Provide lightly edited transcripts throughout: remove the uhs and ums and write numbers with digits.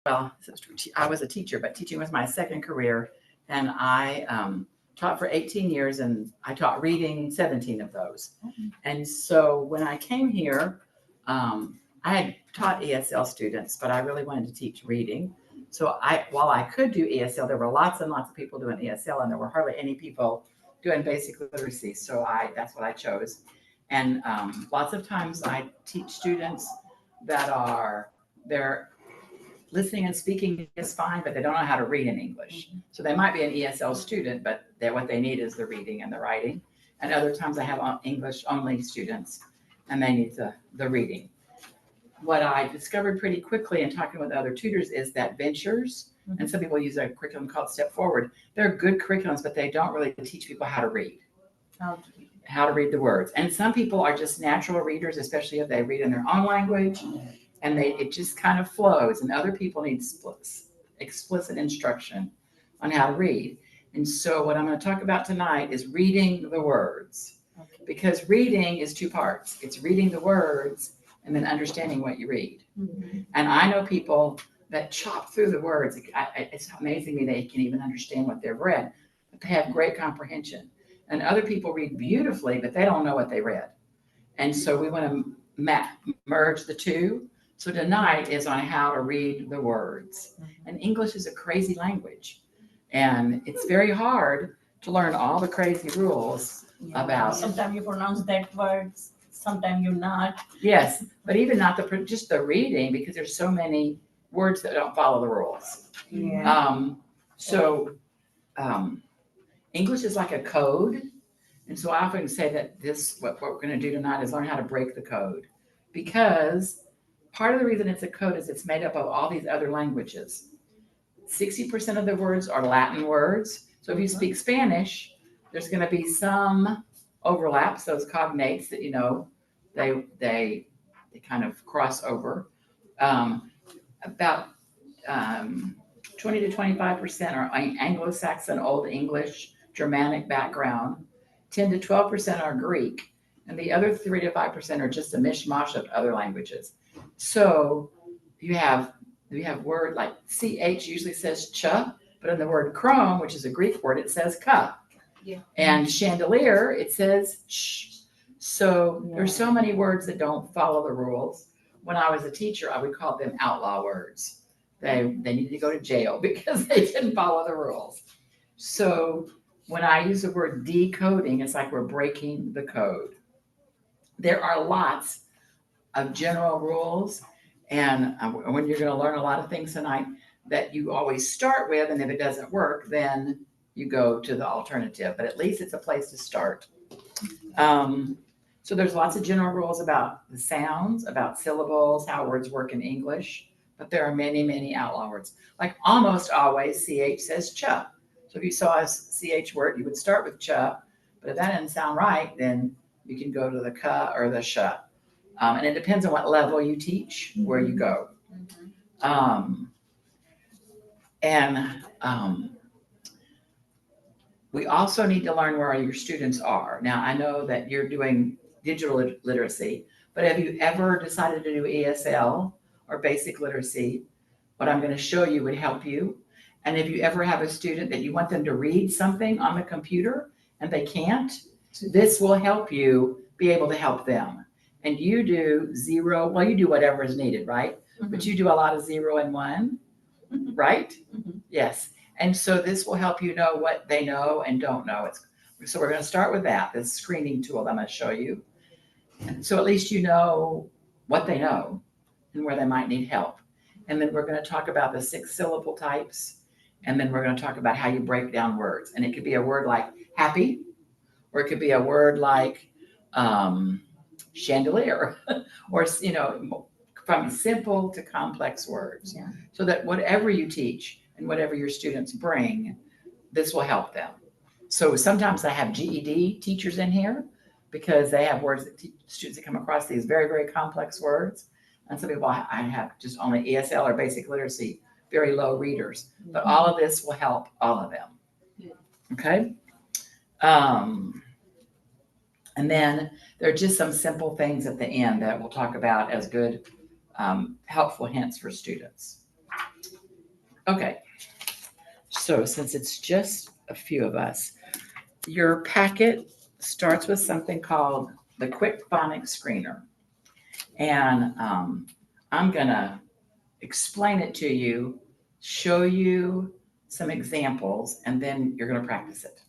well, I was a teacher, but teaching was my second career. And I taught for 18 years and I taught reading 17 of those. And so when I came here, I had taught ESL students, but I really wanted to teach reading. So while I could do ESL, there were lots and lots of people doing ESL, and there were hardly any people doing basic literacy. So that's what I chose. And lots of times I teach students that they're listening and speaking is fine, but they don't know how to read in English. So they might be an ESL student, but what they need is the reading and the writing. And other times I have English only students and they need the reading. What I discovered pretty quickly in talking with other tutors is that ventures, and some people use a curriculum called Step Forward, they're good curriculums, but they don't really teach people how to read. How to read the words. And some people are just natural readers, especially if they read in their own language, and it just kind of flows. And other people need explicit instruction on how to read. And so what I'm going to talk about tonight is reading the words, because reading is two parts. It's reading the words and then understanding what you read. And I know people that chop through the words. It's amazing to me they can even understand what they've read, but they have great comprehension. And other people read beautifully, but they don't know what they read. And so we want to merge the two. So tonight is on how to read the words. And English is a crazy language. And it's very hard to learn all the crazy rules about. Sometimes you pronounce that word, sometimes you're not. Yes, but even not just the reading, because there's so many words that don't follow the rules. English is like a code. And so I often say that what we're going to do tonight is learn how to break the code, because part of the reason it's a code is it's made up of all these other languages. 60% of the words are Latin words. So if you speak Spanish, there's going to be some overlaps, those cognates that, they kind of cross over. About 20 to 25% are Anglo-Saxon, Old English, Germanic background. 10 to 12% are Greek, and the other 3 to 5% are just a mishmash of other languages. So you have word like CH usually says ch, but in the word chrome, which is a Greek word, it says ka. Yeah. And chandelier, it says sh. So there's so many words that don't follow the rules. When I was a teacher, I would call them outlaw words. They needed to go to jail because they didn't follow the rules. So when I use the word decoding, it's like we're breaking the code. There are lots of general rules, and when you're going to learn a lot of things tonight that you always start with, and if it doesn't work, then you go to the alternative, but at least it's a place to start. So there's lots of general rules about the sounds, about syllables, how words work in English, but there are many, many outlaw words. Like almost always, CH says cha. So if you saw a CH word, you would start with cha, but if that doesn't sound right, then you can go to the ka or the sha. And it depends on what level you teach, where you go. We also need to learn where your students are. Now, I know that you're doing digital literacy, but have you ever decided to do ESL or basic literacy? What I'm going to show you would help you. And if you ever have a student that you want them to read something on the computer and they can't, this will help you be able to help them. And you do you do whatever is needed, right? But you do a lot of 0 and 1, right? Yes. And so this will help you know what they know and don't know. So we're going to start with that, this screening tool that I'm going to show you. So at least you know what they know and where they might need help. And then we're going to talk about the 6 syllable types. And then we're going to talk about how you break down words. And it could be a word like happy, or it could be a word like chandelier, or, from simple to complex words. Yeah. So that whatever you teach and whatever your students bring, this will help them. So sometimes I have GED teachers in here because they have words that students that come across these very, very complex words. And some people I have just only ESL or basic literacy, very low readers. But all of this will help all of them. Okay? And then there are just some simple things at the end that we'll talk about as good, helpful hints for students. Okay, so since it's just a few of us, your packet starts with something called the Quick Phonics Screener. And I'm gonna explain it to you, show you some examples, and then you're gonna practice it,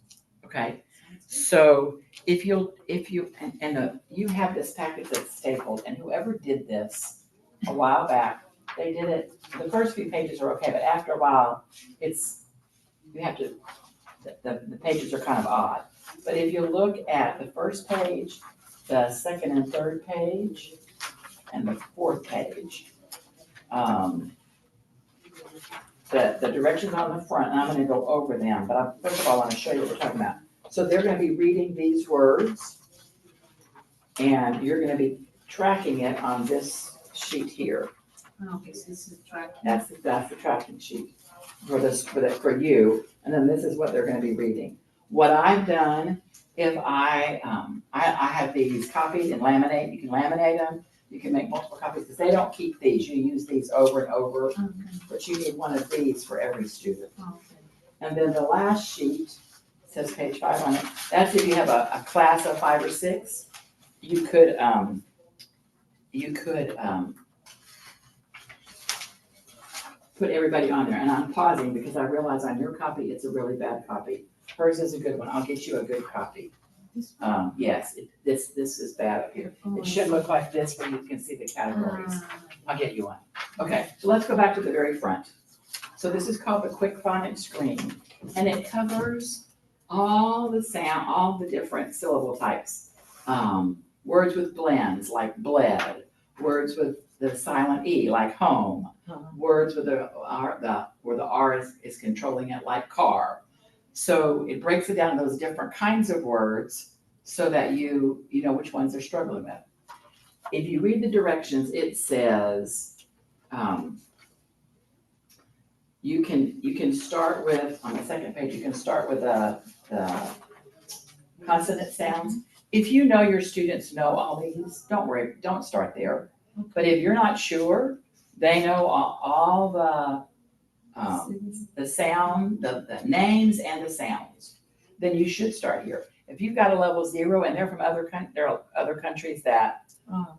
okay? So if you, you have this packet that's stapled, and whoever did this a while back, they did it, the first few pages are okay, but after a while, you have to, the pages are kind of odd. But if you look at the first page, the second and third page, and the fourth page, the directions on the front, and I'm gonna go over them, but first of all, I wanna show you what we're talking about. So they're gonna be reading these words, and you're gonna be tracking it on this sheet here. Okay, so this is tracking. That's the tracking sheet for you, and then this is what they're gonna be reading. What I've done, if I have these copied and laminate, you can laminate them, you can make multiple copies, because they don't keep these, you use these over and over, Okay, but you need one of these for every student. okay. And then the last sheet says page 5 on it, that's if you have a class of 5 or 6, you could put everybody on there, and I'm pausing because I realize on your copy, it's a really bad copy. Hers is a good one, I'll get you a good copy. Yes, this is bad up here. It should look like this where you can see the categories. I'll get you one. Okay, so let's go back to the very front. So this is called the Quick Phonics Screen, and it covers all the different syllable types. Words with blends like bled, words with the silent E like home, words with the R, where the R is controlling it like car. So it breaks it down into those different kinds of words so that you know which ones they're struggling with. If you read the directions, it says you can start with, on the second page, you can start with the consonant sounds. If you know your students know all these, don't worry, don't start there. But if you're not sure, they know all the sound, the names and the sounds, then you should start here. If you've got a level 0 and they're from there are other countries that,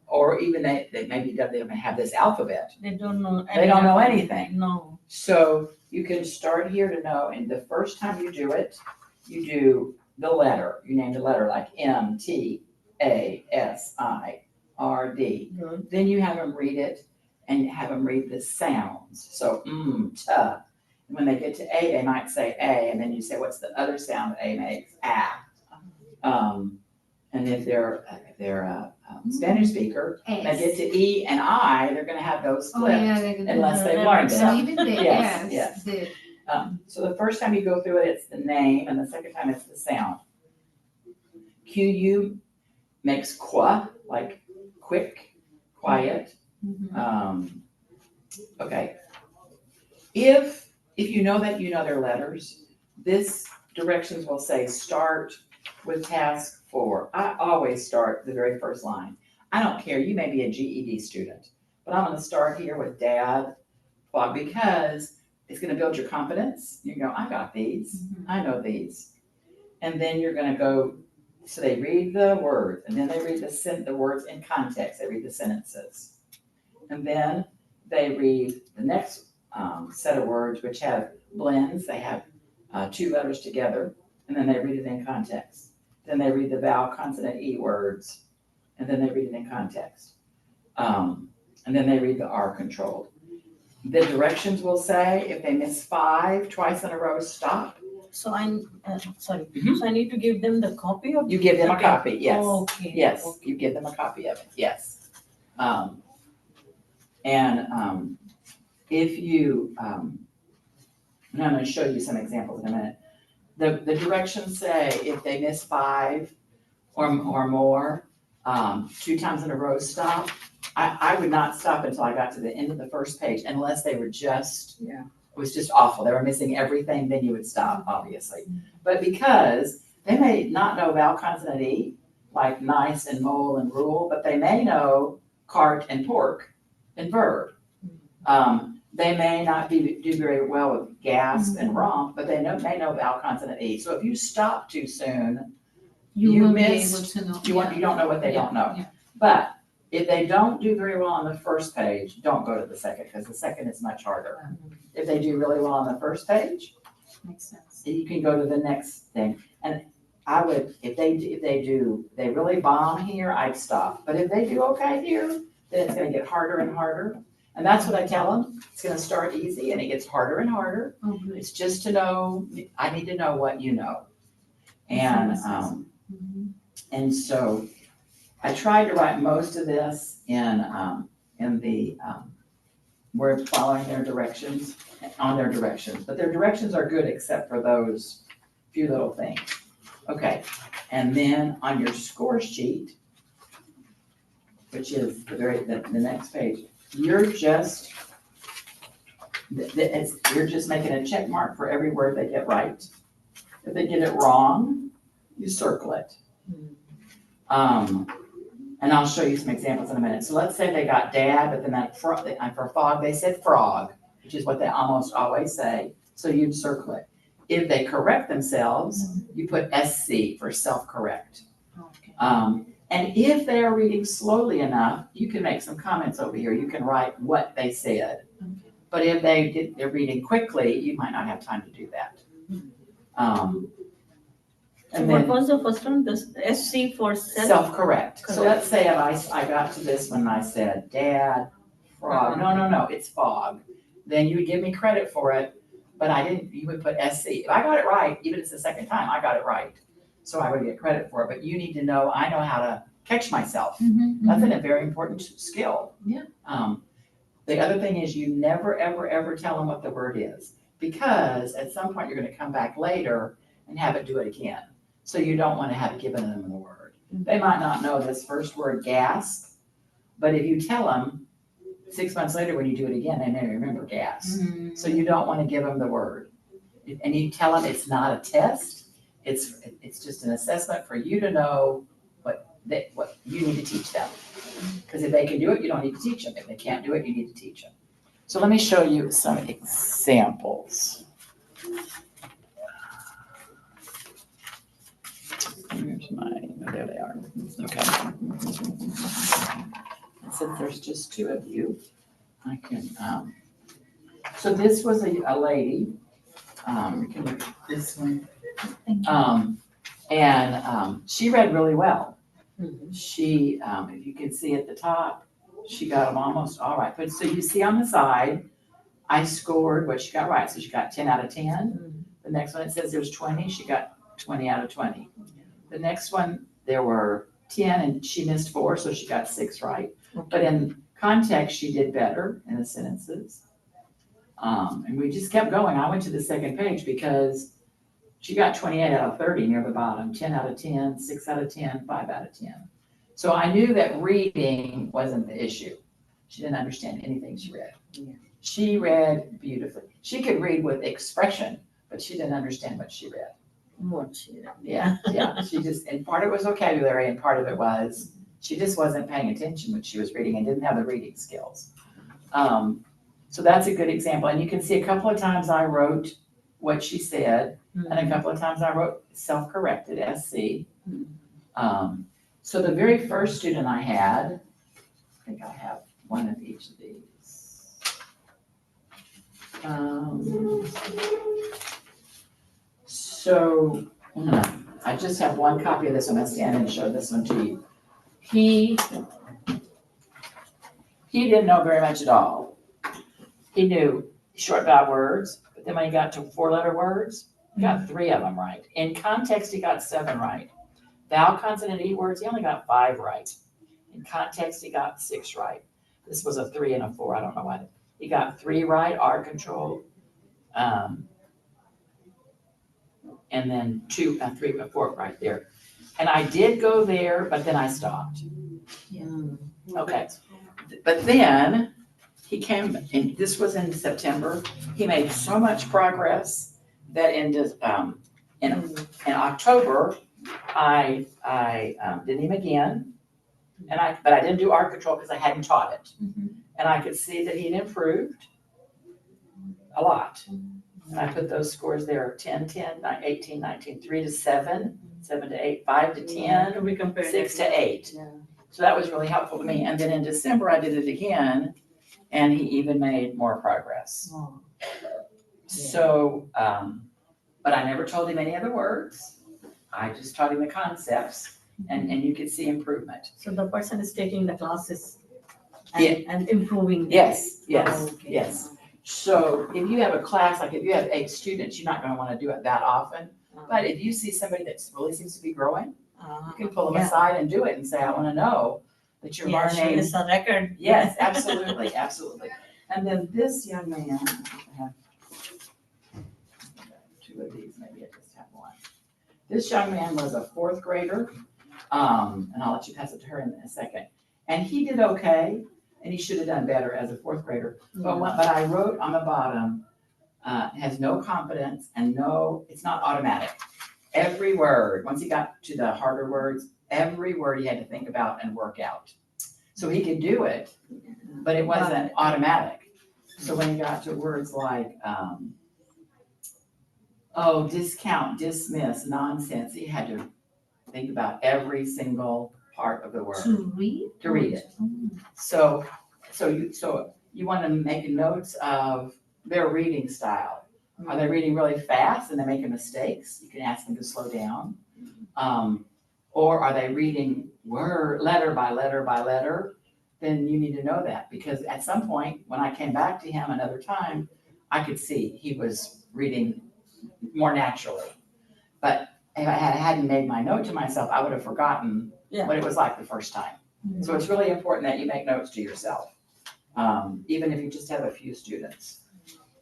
or even they maybe they don't have this alphabet. They don't know. They don't know anything. No. So you can start here to know, and the first time you do it, you do the letter. You name the letter like M, T, A, S, I, R, D. Good. Then you have them read it and have them read the sounds. So, ta. And when they get to A, they might say A, and then you say, what's the other sound A makes? Ah. And if they're a Spanish speaker, they get to E and I, they're gonna have those flipped unless they've learned So it. even the Yes, yes, yes. the So the first time you go through it, it's the name, and the second time it's the sound. QU makes qua, like quick, quiet. Okay. If you know that you know their letters, this directions will say start with task 4. I always start the very first line. I don't care, you may be a GED student, but I'm gonna start here with dad, because it's gonna build your confidence. You go, I got these, I know these. And then you're gonna go, so they read the words, and then they read the words in context, they read the sentences. And then they read the next set of words, which have blends, they have 2 letters together, and then they read it in context. Then they read the vowel consonant E words, and then they read it in context. And then they read the R controlled. The directions will say, if they miss 5 twice in a row, stop. So sorry. Mhm. So I need to give them the copy of. You give them a Okay. copy, yes. Okay. Yes, Okay. you give them a copy of it, yes. If you, and I'm gonna show you some examples in a minute. The directions say if they miss 5 or more, 2 times in a row, stop. I would not stop until I got to the end of the first page unless they were just, it was just awful. They were missing everything, then you would stop, obviously. But because they may not know vowel consonant E, like nice and mole and rule, but they may know cart and pork and verb. They may not do very well with gasp and romp, but they may know vowel consonant E. So if you stop too soon, you will be missed- able to know. you don't know what they don't know. Yeah. But if they don't do very well on the first page, don't go to the second, because the second is much harder. If they do really well on the first page, Makes sense. you can go to the next thing. And I would, if they really bomb here, I'd stop. But if they do okay here, then it's gonna get harder and harder. And that's what I tell them. It's gonna start easy and it gets harder and harder. Oh, good. It's just to know, I need to know what you know. And, Mhm. and so I tried to write most of this in the, we're following their directions, on their directions. But their directions are good except for those few little things. Okay, and then on your score sheet, which is the next page, you're just making a check mark for every word they get right. If they get it wrong, you circle it. And I'll show you some examples in a minute. So let's say they got dad, but then for fog, they said frog, which is what they almost always say. So you'd circle it. If they correct themselves, you put SC for self-correct. Okay. And if they are reading slowly enough, you can make some comments over here. You can write what they said. Okay. But if they're reading quickly, you might not have time to do that. So And what then was the first one? The SC for self? self-correct. So Correct. let's say if I got to this one and I said, dad, frog, no, it's fog. Then you would give me credit for it, but you would put SC. If I got it right, even if it's the second time, I got it right. So I would get credit for it, but you need to know, I know how to catch myself. That's a very important skill. Yeah. The other thing is you never, ever, ever tell them what the word is, because at some point you're gonna come back later and have it do it again. So you don't wanna have given them the word. They might not know this first word, gasp, but if you tell them, 6 months later when you do it again, they may remember gasp. So you don't wanna give them the word. And you tell them it's not a test, it's just an assessment for you to know what you need to teach them. Because if they can do it, you don't need to teach them. If they can't do it, you need to teach them. So let me show you some examples. Here's there they are. Okay. And since there's just two of you, I can, so this was a lady, you can look at this one. She read really well. She, if you can see at the top, she got them almost all right. But so you see on the side, I scored what she got right. So she got 10 out of 10. The next one, it says there's 20, she got 20 out of 20. The next one, there were 10 and she missed 4, so she got 6 right. But in context, she did better in the sentences. And we just kept going. I went to the second page because she got 28 out of 30 near the bottom, 10 out of 10, 6 out of 10, 5 out of 10. So I knew that reading wasn't the issue. She didn't understand anything she read. Yeah. She read beautifully. She could read with expression, but she didn't understand what she read. Yeah. She just, and part of it was vocabulary and part of it was, she just wasn't paying attention when she was reading and didn't have the reading skills. So that's a good example. And you can see a couple of times I wrote what she said, and a couple of times I wrote self-corrected, SC. So the very first student I had, I think I have one of each of these. So I just have one copy of this. I'm gonna stand and show this one to you. He didn't know very much at all. He knew short vowel words, but then when he got to 4-letter words, he got 3 of them right. In context, he got 7 right. Vowel, consonant, E words, he only got 5 right. In context, he got 6 right. This was a 3 and a 4, I don't know why. He got 3 right, R control, and then 2, 3, 4 right there. And I did go there, but then I stopped. Okay, but then he came, and this was in September. He made so much progress that in October, I did him again, but I didn't do art control because I hadn't taught it. And I could see that he'd improved. a lot. And I put those scores there of 10, 10, 18, 19, 3 to 7, 7 to 8, 5 to 10, To be compared. 6 to 8. Yeah. So that was really helpful to me. And then in December, I did it again, and he even made more progress. Oh. So, but I never told him any other words. I just taught him the concepts, and you could see improvement. So the person is taking the classes Yeah. and improving. Yes, yes, Oh, okay. yes. So if you have a class, like if you have 8 students, you're not gonna wanna do it that often. But if you see somebody that really seems to be growing, you can pull them Yeah. aside and do it and say, I wanna know that you're Yeah, sure, learning. it's a record. Yes, absolutely, absolutely. And then this young man, I have 2 of these, maybe I just have 1. This young man was a 4th grader, and I'll let you pass it to her in a second. And he did okay, and he should have done better as a 4th grader. But I wrote on the bottom, has no confidence and it's not automatic. Every word, once he got to the harder words, every word he had to think about and work out. So he could do it, but it wasn't automatic. So when he got to words like, discount, dismiss, nonsense, he had to think about every single part of the word. To read? To read it. So you want to make notes of their reading style. Are they reading really fast and they're making mistakes? You can ask them to slow down. Or are they reading word, letter by letter by letter? Then you need to know that, because at some point, when I came back to him another time, I could see he was reading more naturally. But if I hadn't made my note to myself, I would have forgotten what it was like the first time. So it's really important that you make notes to yourself, even if you just have a few students.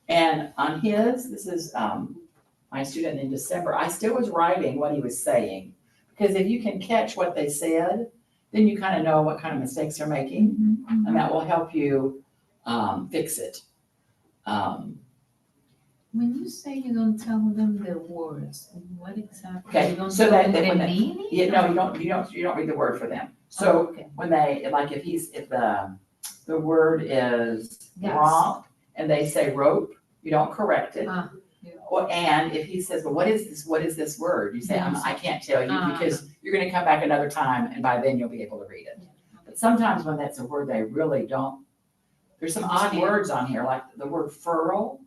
And on his, this is my student in December, I still was writing what he was saying, because if you can catch what they said, then you kind of know what kind of mistakes they're making, and that will help you fix it. When you say you don't tell them the words, what exactly? Okay, You don't so tell that- them when the they- meaning? Yeah, no, you don't read the word for them. So Okay. when they, like if the word is Yes. wrong, and they say rope, you don't correct it. Yeah. And if he says, well, what is this word? You say, I can't tell you, because you're gonna come back another time, and by then you'll be able to read it. But sometimes when that's a word they really don't, there's some odd words on here, like the word furl.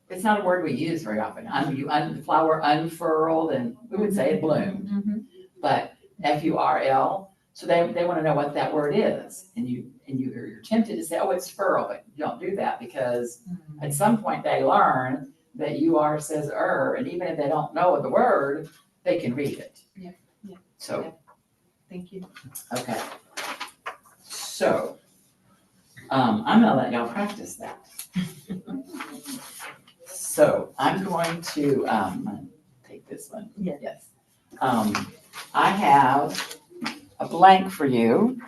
It's not a word we use very often. The flower unfurled, and we would say it bloomed, but F-U-R-L. So they wanna know what that word is, and you're tempted to say, oh, it's furl, but you don't do that, because at some point they learn that UR says and even if they don't know the word, they can read it. Yeah. So, Thank you. okay. So, I'm gonna let y'all practice that. So I'm going to, take this one. Yeah. Yes. I have a blank for you.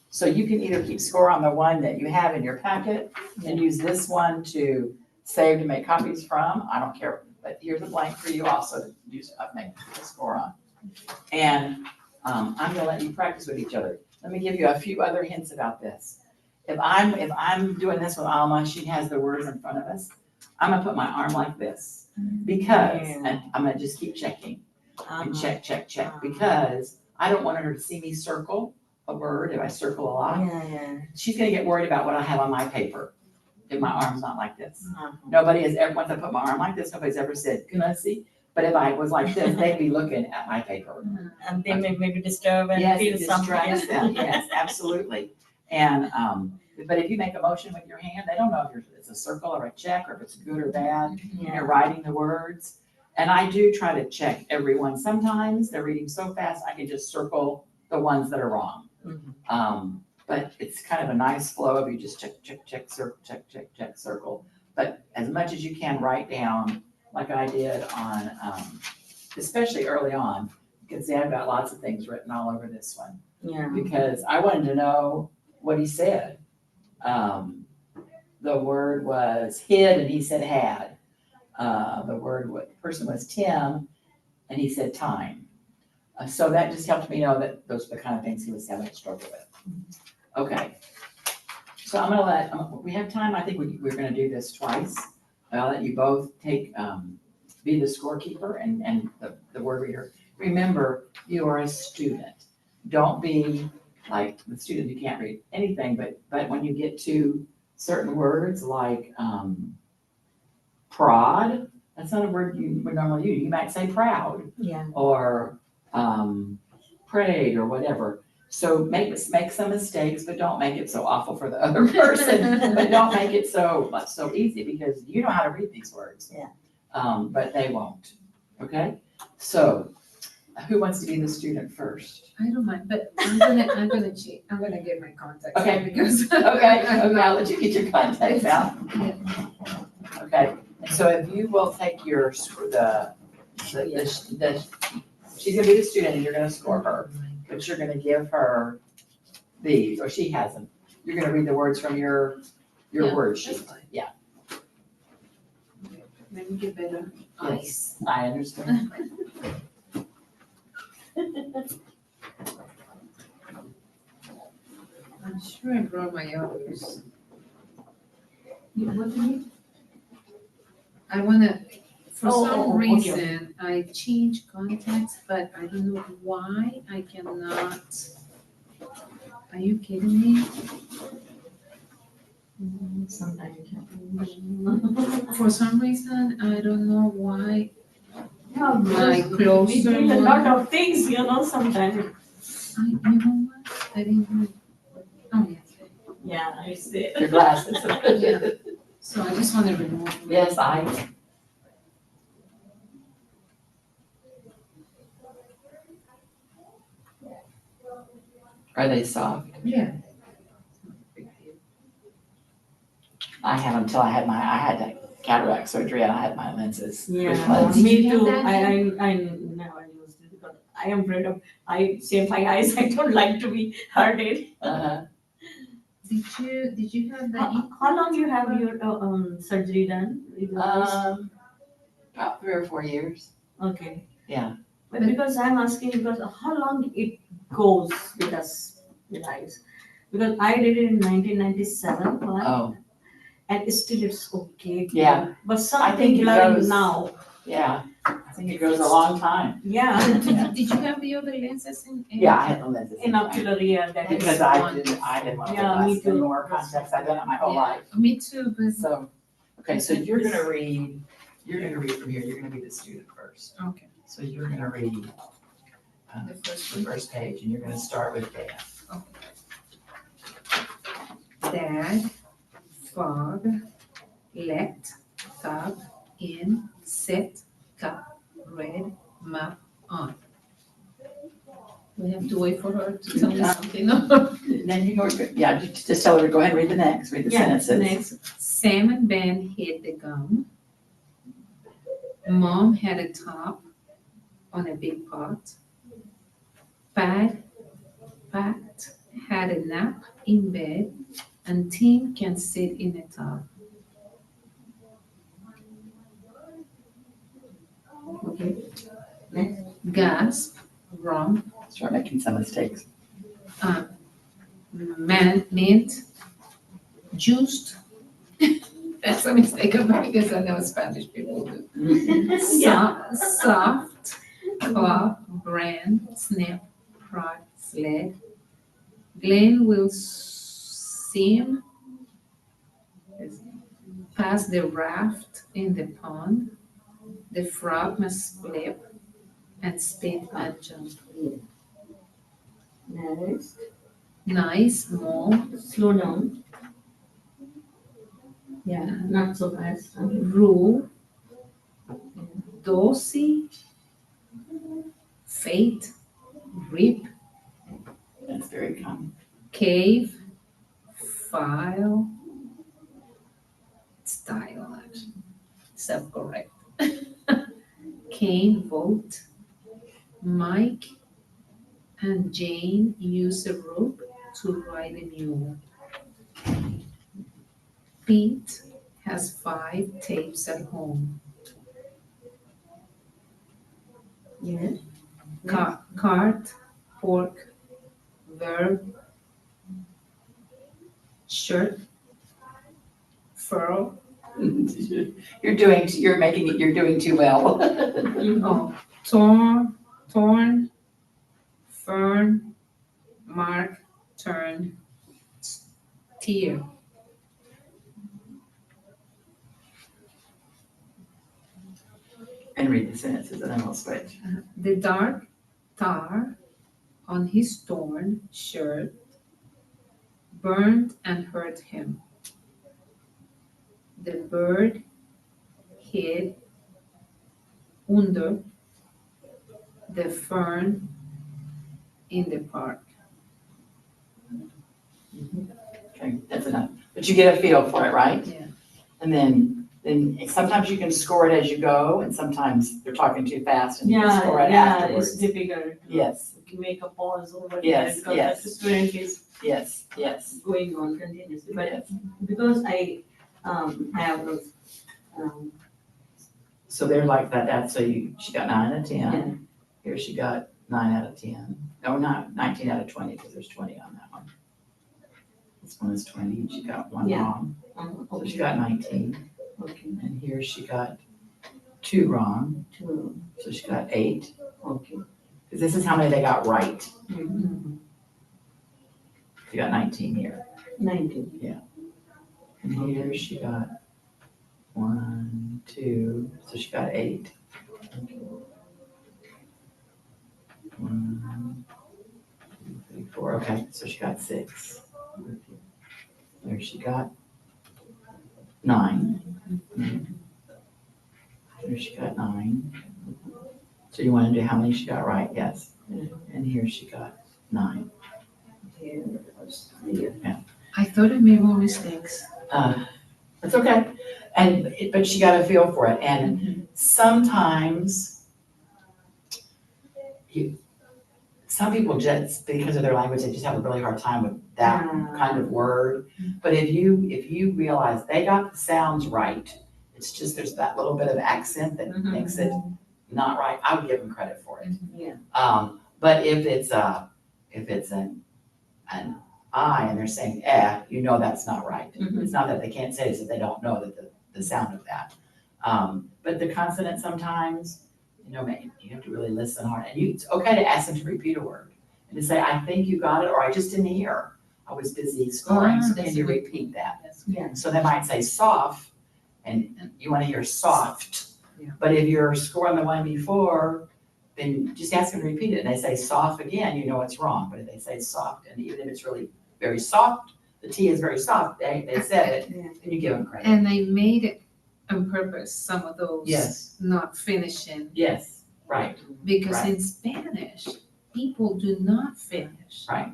So you can either keep score on the one that you have in your packet and use this one to save to make copies from. I don't care, but here's a blank for you also to use, make a score on. And I'm gonna let you practice with each other. Let me give you a few other hints about this. If I'm doing this with Alma, she has the words in front of us. I'm gonna put my arm like this, because, and I'm gonna just keep checking and check, because I don't want her to see me circle a word if I circle a lot. Yeah. She's gonna get worried about what I have on my paper if my arm's not like this. Nobody has ever, once I put my arm like this, nobody's ever said, can I see? But if I was like this, they'd be looking at my paper. And they may maybe disturb and Yes, feel it something. distracts them, yes, absolutely. And, but if you make a motion with your hand, they don't know if it's a circle or a check, or if it's good or bad. You're writing the words. And I do try to check everyone. Sometimes they're reading so fast, I can just circle the ones that are wrong. But it's kind of a nice flow of you just check, circle. But as much as you can, write down, like I did on, especially early on. You can see I've got lots of things written all over this one. Yeah. Because I wanted to know what he said. The word was hid, and he said had. The person was Tim, and he said time. So that just helped me know that those are the kind of things he was having a struggle with. Okay. So I'm gonna let, we have time, I think we're gonna do this twice. I'll let you both take, be the scorekeeper and the word reader. Remember, you are a student. Don't be like the student who can't read anything, but when you get to certain words like, prod, that's not a word you would normally use. You might say proud Yeah. or, prayed or whatever. So make some mistakes, but don't make it so awful for the other person. But don't make it so easy because you know how to read these words. Yeah. But they won't. Okay? So who wants to be the student first? I don't mind, but I'm gonna cheat. I'm gonna get my contacts. Okay. Because. Okay, I'll let you get your contacts out. Yeah. Okay, and so if you will take your, she's gonna be the student and you're gonna score her. But you're gonna give her these, or she has them. You're gonna read the words from your Yeah, word that's sheet. fine. Yeah. Let me get better Yes, I understand. I'm sure I brought my others. What do you need? I wanna, for Oh, some okay. reason, I changed contacts, but I don't know why I cannot. Are you kidding me? Sometimes you can't. For some reason, I don't know why. Yeah, My because closer we do a one. lot of things, sometimes. You know what? I didn't know. Oh, yes. Yeah, it's there. Your glasses. Yeah. So I just wanna remove. Yes, I. Are they soft? Yeah. I had until I had that cataract surgery and I had my lenses. Yeah, replaced. Did me you have too. that? I never used it because I am afraid of, save my eyes. I don't like to be hurted. Uh-huh. Did you have the? How long you have your surgery done? With your eyes? About 3 or 4 years. Okay. Yeah. But because I'm asking because how long it goes with us with eyes? Because I did it in 1997 Oh, and still it's okay. Yeah. But I something think it blurring goes- now. yeah. I think it goes a long time. Yeah. Did you have the other lenses in? Yeah, I had the lenses. In ocular, yeah, that is. Because I didn't want to wear Yeah, me glasses too. anymore, contacts. I've done it my whole Yeah. life. Me too, but. So, okay, so you're gonna read from here. You're gonna be the student first. Okay. So you're gonna read The first the first page and you're gonna start with Dad. Dad, fog, let, cup, in, set, cup, red, map, on. We have to wait for her to tell me something. And then you go, yeah, just tell her, go ahead and read the next, read the Yeah, sentences. next. Sam and Ben hid the gum. Mom had a top on a big pot. Pat had a nap in bed, and Tim can sit in a tub. Okay. Next. Gasp, rum, Start making some mistakes. mint, juiced. That's a mistake of mine because I know Spanish people do. Soft, claw, brand, snap, prod, sled. Glenn will swim past the raft in the pond. The frog must flip and spin and jump. Next. Nice, more, Slow down. Yeah, not so fast. rule, dorsey, fate, rip, That's very common. cave, file, style, actually, self-correct. Kane, vote, Mike and Jane use a rope to ride a mule. Pete has 5 tapes at home. Yes. Cart, pork, verb, shirt, furl, You're doing too well. oh, torn, fern, mark, turn, tear. And read the sentences and then we'll switch. The dark tar on his torn shirt burned and hurt him. The bird hid under the fern in the park. Okay, that's enough. But you get a feel for it, right? Yeah. And then sometimes you can score it as you go, and sometimes they're talking too fast and you can score it Yeah, it's afterwards. difficult. Yes, Make a pause over Yes, there yes. because the student is yes. going on continuously. But Yes. because I have So they're like that, so she got 9 out of 10. Yeah. Here she got 9 out of 10. No, not 19 out of 20, because there's 20 on that one. This one is 20, and she got one Yeah. wrong, so she got 19. okay, And here she got 2 wrong, two, so she got 8. okay. Because this is how many they got right. Mhm. She got 19 here. 19. And here she got 1, 2, so she got 8. 1, 2, 3, 4, okay, so she got 6. There she got 9. There she got 9. So you want to do how many she got right? Yes. And here she got 9. Here, I thought I made more mistakes. It's okay. But she got a feel for it. And sometimes some people just, because of their language, they just have a really hard time with that kind of word. But if you realize they got the sounds right, it's just there's that little bit of accent that makes it not right, I would give them credit for it. Yeah. But if it's an I and they're saying you know that's not right. It's not that they can't say it, it's that they don't know that the sound of that. But the consonant sometimes, man, you have to really listen hard. And it's okay to ask them to repeat a word and to say, I think you got it, or I just didn't hear. I was busy scoring, so can you repeat that? Yeah. So they might say soft, and you want to hear soft. Yeah. But if you're scoring the one before, then just ask them to repeat it. And they say soft again, you know it's wrong. But if they say soft, and even if it's really very soft, the T is very soft, they said it, then you give them credit. And I made it on purpose, some of those Yes, not finishing. yes, right, Because Right. in Spanish, people do not finish. right.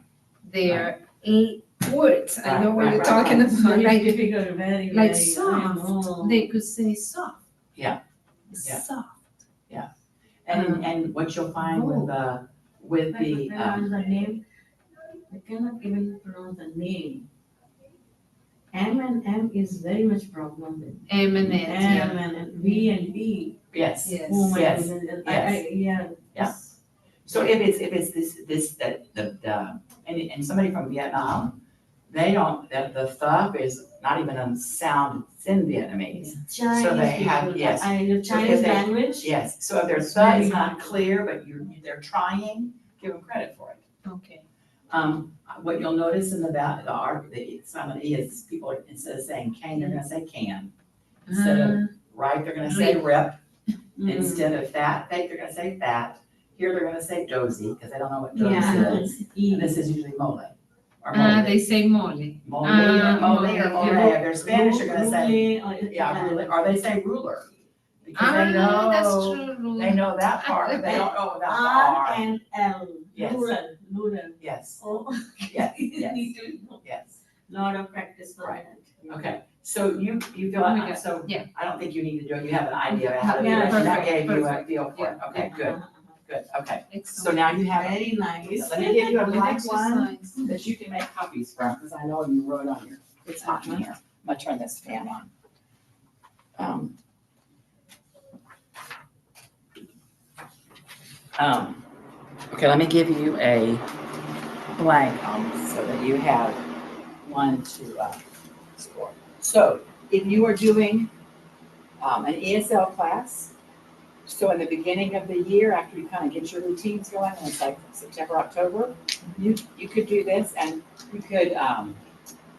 Their 8 words. I know what Right, you're right, talking right. So about. it's Like, difficult, very, like very, soft. They could say soft. Yeah. Soft. And what you'll find with the, the name, I cannot even pronounce the name. M and M is very much problem with Eminent. M and V and B. yes. Yes. Oh my Yes, goodness. yes. Yeah. So if it's this, that, and somebody from Vietnam, they don't, the thup is not even a sound, it's in Vietnamese. Chinese So they have- people, yes. Chinese So if they- language. Yes, so if their It's thup very is not hard. clear, but they're trying, give them credit for it. Okay. What you'll notice in the silent E is people, instead of saying cane, they're gonna say can. Instead of right, they're gonna say rip. Instead of fat, they're gonna say fat. Here, they're gonna say dozy, because they don't know what dozy Yeah. is. E. And this is usually mole, or mole. They say mole. Mole, or mole, or mole. yeah. If they're Spanish, they're gonna say, yeah, ruler, or they say ruler. Because they That's know, true. they know that part, but they don't know about the R R. and L. Yes. Rural. Yes, Oh. yes, You yes, need to know. yes. Lot of practice for Right. that. Okay, so you feel, Oh my God, so yeah. I don't think you need to do it, you have an idea of how to do Yeah, it, and that perfect, gave you a perfect. feel for it, okay, good, good, okay. So Excellent. now you have, Very nice. let me give you a Good blank one exercise. that you can make copies from, because I know you wrote on your, it's hot in here. I'm gonna turn this fan on. Okay, let me give you a blank, so that you have one to score. So if you are doing an ESL class, so in the beginning of the year, after you kind of get your routines going, and it's like September, October, you could do this, and you could,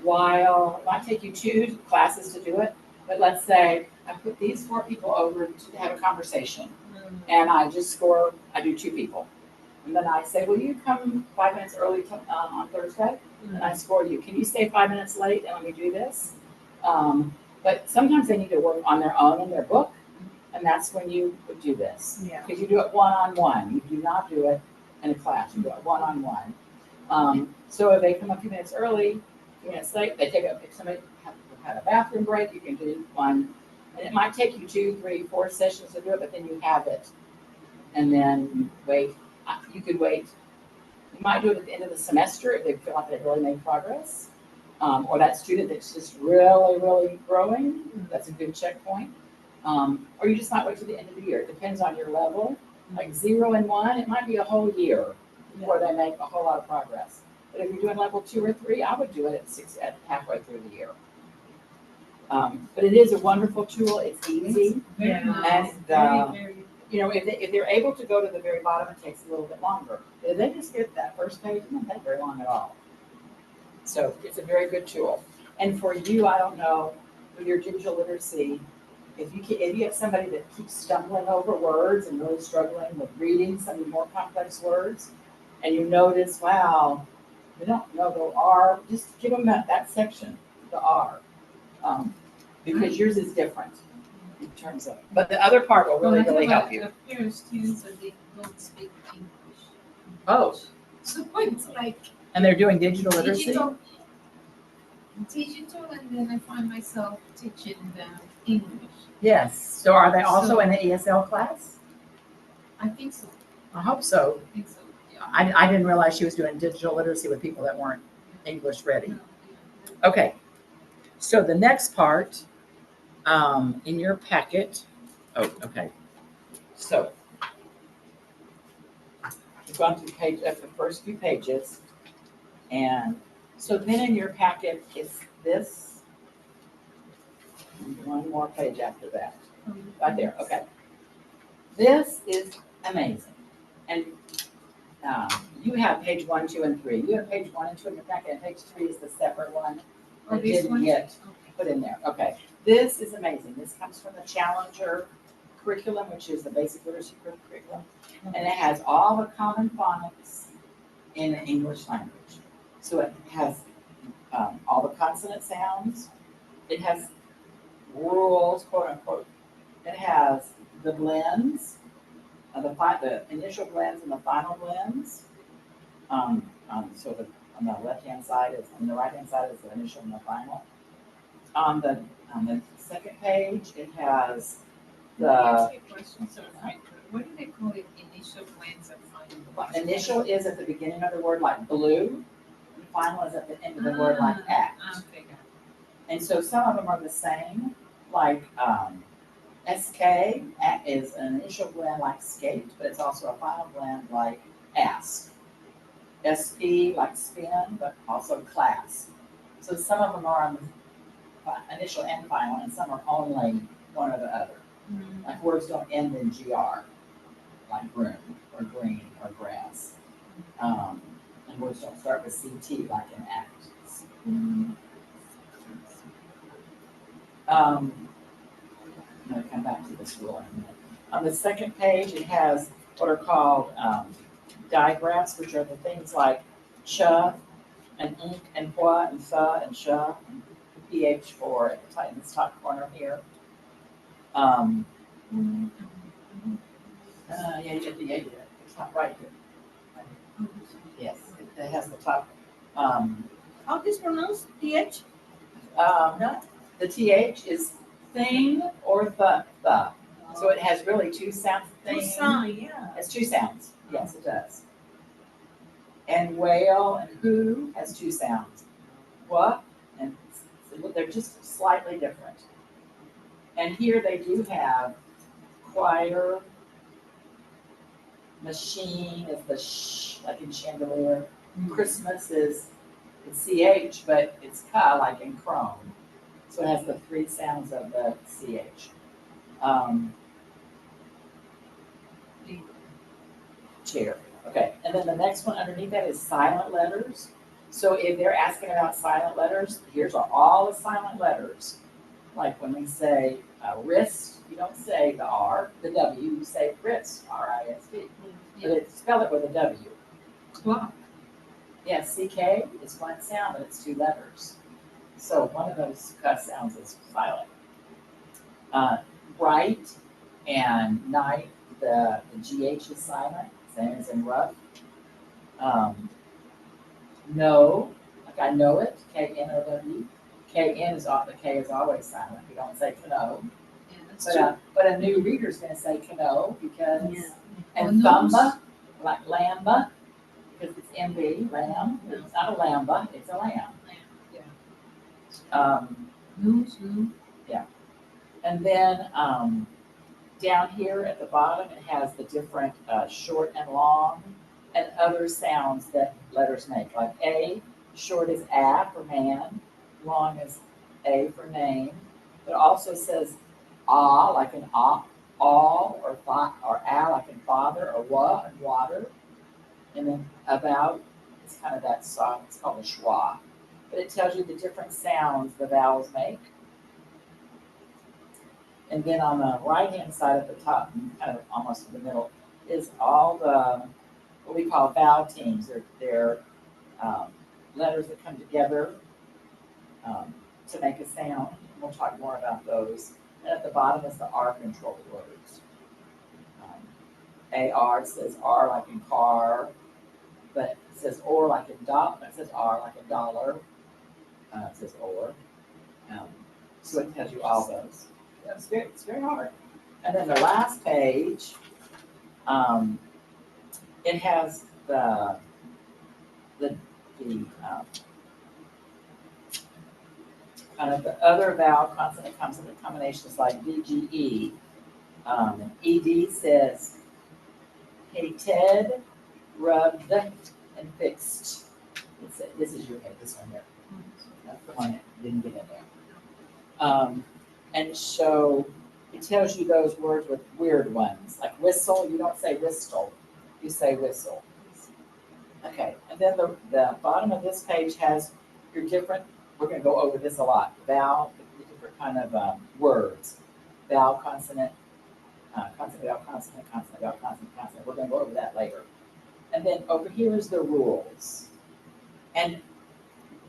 while it might take you 2 classes to do it, but let's say I put these 4 people over to have a conversation, and I just score, I do 2 people. And then I say, will you come 5 minutes early on Thursday? And I score you. Can you stay 5 minutes late and let me do this? But sometimes they need to work on their own in their book, and that's when you would do this. Yeah. Because you do it one-on-one. You do not do it in a class. You do it one-on-one. So if they come a few minutes early, a few minutes late, they take if somebody had a bathroom break, you can do one. And it might take you 2, 3, 4 sessions to do it, but then you have it. And then you wait. You could wait. You might do it at the end of the semester if they feel like they've really made progress. Or that student that's just really, really growing, that's a good checkpoint. Or you just might wait till the end of the year. It depends on your level. Like 0 and 1, it might be a whole year before they make a whole lot of progress. But if you're doing level 2 or 3, I would do it at halfway through the year. But it is a wonderful tool. It's easy. Very nice. And, Very, you know, if they're able to go to the very bottom, it takes a little bit longer. If they just get that first page, it doesn't take very long at all. So it's a very good tool. And for you, I don't know, with your digital literacy, if you have somebody that keeps stumbling over words and really struggling with reading some of the more complex words, and you notice, wow, they don't know the R, just give them that section, the R. Because yours is different in terms of, but the other part will really, really help you. A pair of students that they don't speak English. Oh, So it's like and they're doing digital literacy? digital, and then I find myself teaching them English. Yes. So are they also So- in the ESL class? I think so. I hope so. I think so. Yeah. I didn't realize she was doing digital literacy with people that weren't English ready. Okay. So the next part in your packet. Oh, okay. So we've gone through the first few pages. And so then in your packet is this. And one more page after that. Right there. Okay. This is amazing. And you have page 1, 2, and 3. You have page 1 and 2 in your packet, and page 3 is the separate one Oh, that this didn't one? get Okay. put in there. Okay. This is amazing. This comes from the Challenger curriculum, which is the basic literacy curriculum. And it has all the common phonics in the English language. So it has all the consonant sounds. It has rules, quote unquote. It has the blends, the initial blends and the final blends. So on the left-hand side is, on the right-hand side is the initial and the final. On the second page, it has Let me the ask you a question, sorry. What do they call it? Initial blends and final? initial is at the beginning of the word like blue, and final is at the end of the word like act. Okay, got it. And so some of them are the same, like SK is an initial blend like skate, but it's also a final blend like ask. SP like spin, but also class. So some of them are on the initial and final, and some are only one or the other. Like words don't end in GR, like room or green or grass. And words don't start with CT like in act. I'm going to come back to this rule in a minute. On the second page, it has what are called digraphs, which are the things like cha and ink and hua and sa and sha and ph for in this top corner here. Yeah, it's not right here. Yes, it has the top. How this pronounced? TH? The th is thing or the. So it has really 2 sounds. Thing. Yeah. It's 2 sounds. Yes, it does. And whale and who has 2 sounds. What and they're just slightly different. And here they do have choir, machine is the sh, like in chandelier. Christmas is It's CH, but it's ka like in Chrome. So it has the three sounds of the CH. Chair. Okay, and then the next one underneath that is silent letters. So if they're asking about silent letters, here's all the silent letters. Like when we say wrist, you don't say the R, the W, you say wrist, R-I-S-T. But it's spell it with a W. Wow. Yeah, CK is one sound, but it's two letters. So one of those sounds is silent. Bright and night, the GH is silent, same as in rough. No, like I know it, K-N-O-W. K-N is off, the K is always silent. We don't say kano. Yeah, that's true. But a new reader's gonna say kano because, Yeah. and Oh, no. thumba, like lamba, because it's MB, lamb. No. It's not a lamba, it's a lamb. Yeah. No. And then, down here at the bottom, it has the different, short and long and other sounds that letters make, like A, short is a for man, long is A for name, but also says ah, like an all, or a, like in father, or wa, and water. And then about, it's kind of that soft, it's called a schwa. But it tells you the different sounds the vowels make. And then on the right-hand side at the top, kind of almost in the middle, is all the, what we call vowel teams. They're letters that come together to make a sound. We'll talk more about those. And at the bottom is the R control words. AR says R like in car, but it says or like in dollar. It says R like in dollar. It says or. So it tells you all those. Yeah, it's very hard. And then the last page, it has the kind of the other vowel consonant combinations like VGE. ED says hated, rubbed, and fixed. This is your head, this one here. That's the one that didn't get in there. And so it tells you those words with weird ones, like whistle, you don't say whistle, you say whistle. Okay, and then the bottom of this page has your different, we're gonna go over this a lot, vowel, the different kind of words. Vowel, consonant, consonant, vowel, consonant, consonant, vowel, consonant, consonant. We're gonna go over that later. And then over here is the rules. And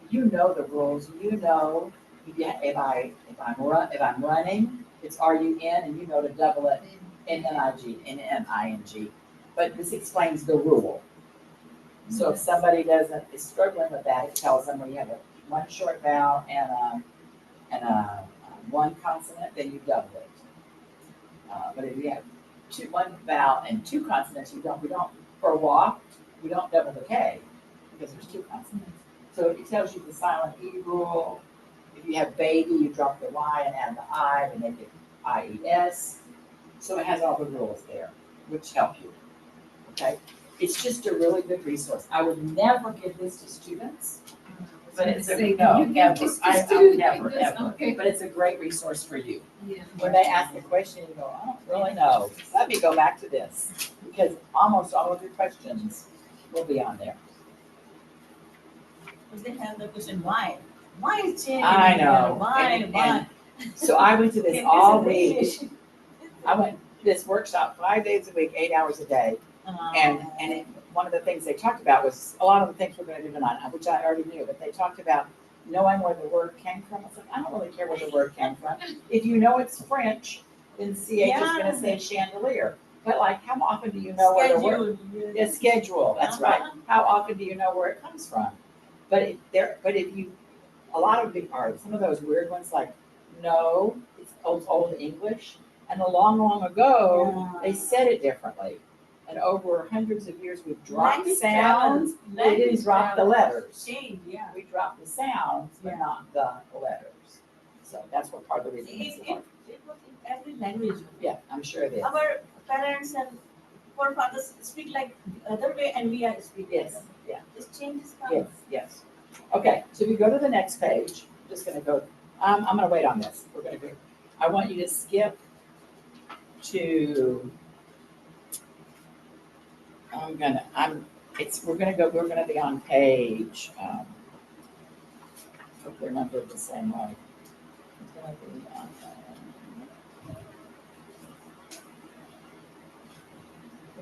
you know the rules, you know if I'm running, it's R-U-N, and you know to double it N-N-I-G, N-N-I-N-G. But this explains the rule. So if somebody is struggling with that, it tells them when you have one short vowel and one consonant, then you double it. But if you have one vowel and two consonants, we don't, for a walk, we don't double the K because there's two consonants. So it tells you the silent E rule. If you have baby, you drop the Y and add the I to make it I-E-S. So it has all the rules there, which help you, okay? It's just a really good resource. I would never give this to students, but it's a, no, never. I would never, ever. Okay. But it's a great resource for you. Yeah. When they ask a question, you go, I don't really know. Let me go back to this, because almost all of your questions will be on there. But they have the question, why? Why is change? I know. Why? So I went to this all week. I went to this workshop 5 days a week, 8 hours a day. And one of the things they talked about was a lot of the things we're going to do tonight, which I already knew, but they talked about knowing where the word came from. I was like, I don't really care where the word came from. If you know it's French, then CH is going to say chandelier. But like, how often do you know where the word? The schedule. That's right. How often do you know where it comes from? But if you, a lot of some of those weird ones like no, it's old English, and a long ago they said it differently. And over hundreds of years, we've dropped sounds. We didn't drop the letters. Change, yeah. We dropped the sounds, but not the letters. So that's what part of the reason it's so hard. It was in every language. Yeah, I'm sure it is. Our parents and forefathers speak like the other way, and we are speaking. Yes, yeah, This change is yes, coming. yes. Okay, so if you go to the next page, I'm just gonna go, I'm gonna wait on this. We're gonna go, I want you to skip to, we're gonna be on page, hope they're numbered the same way. It's gonna be on,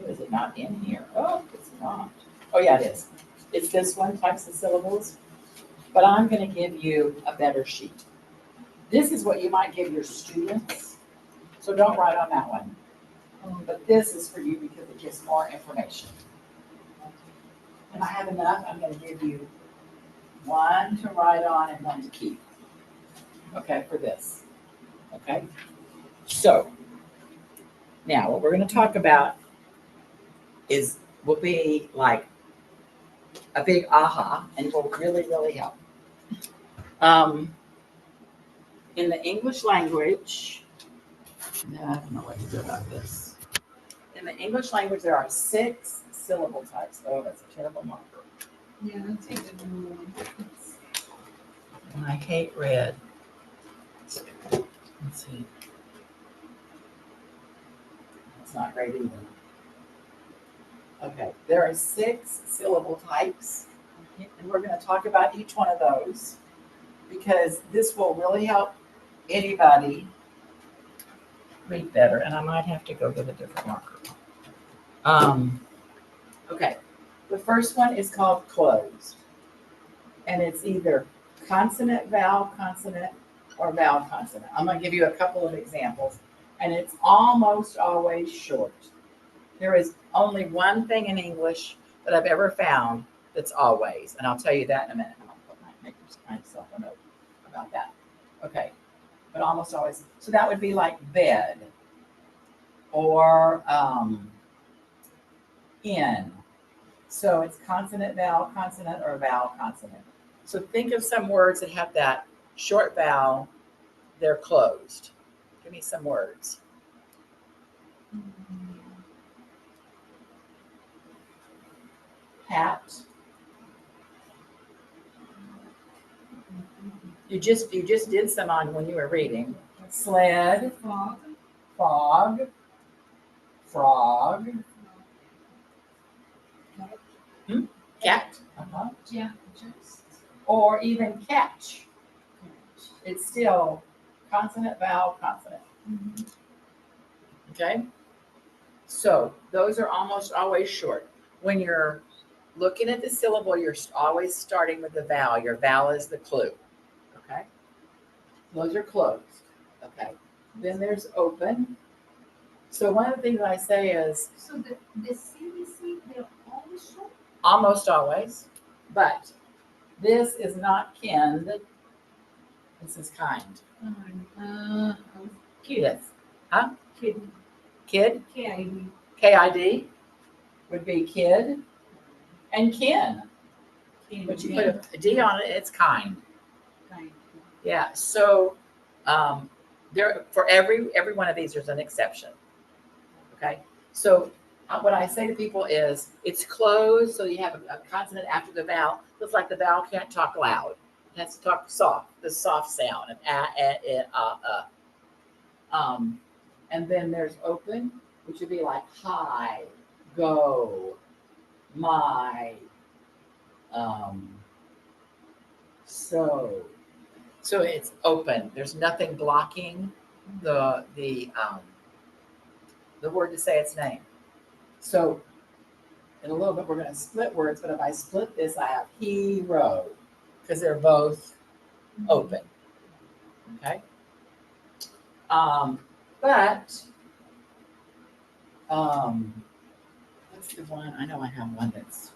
is it not in here? Oh, it's not. Oh, yeah, it is. It's this one, types of syllables, but I'm gonna give you a better sheet. This is what you might give your students, so don't write on that one. But this is for you because it gives more information. And I have enough, I'm gonna give you one to write on and one to keep. Okay, for this, okay? So, now what we're gonna talk about will be like a big aha and will really, really help. In the English language, I don't know what to do about this. In the English language, there are 6 syllable types. Oh, that's a terrible marker. Yeah, that's a good one. And I hate red. Let's see. It's not great either. Okay, there are 6 syllable types, and we're going to talk about each one of those because this will really help anybody read better. And I might have to go get a different marker. Okay, the first one is called closed, and it's either consonant, vowel, consonant, or vowel, consonant. I'm going to give you a couple of examples, and it's almost always short. There is only one thing in English that I've ever found that's always, and I'll tell you that in a minute. I'm going to put make myself a note about that. Okay, but almost always. So that would be like bed, or in. So it's consonant, vowel, consonant, or vowel, consonant. So think of some words that have that short vowel, they're closed. Give me some words. Hat. You just did some on when you were reading. Sled, Fog. fog, frog, cat, Yeah, just. or even catch. It's still consonant, vowel, consonant. Okay? So those are almost always short. When you're looking at the syllable, you're always starting with the vowel. Your vowel is the clue. Okay? Those are closed. Okay. Then there's open. So one of the things I say is So the CBC, they're always short? almost always, but this is not kind. This is kind. Kid. Yes. Huh? Kid. Kid, K-I-D. K-I-D would be kid, and kin. Kid. But you put a D on it, it's kind. Kind. Yeah. So there for every one of these, there's an exception. Okay. So what I say to people is, it's closed, so you have a consonant after the vowel. Looks like the vowel can't talk loud. It has to talk soft, the soft sound of and then there's open, which would be like hi, go, my, so. So it's open. There's nothing blocking the word to say its name. So in a little bit, we're going to split words, but if I split this, I have hero, because they're both open. Okay. But what's the one? I know I have one that's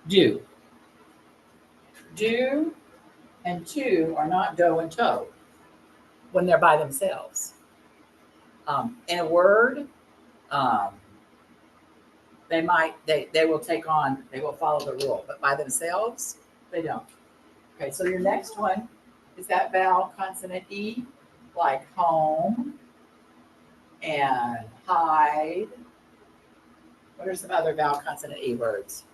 do. Do and to are not do and toe when they're by themselves. In a word, they will take on, they will follow the rule, but by themselves, they don't. Okay, so your next one is that vowel consonant E, like home and hide. What are some other vowel consonant E words?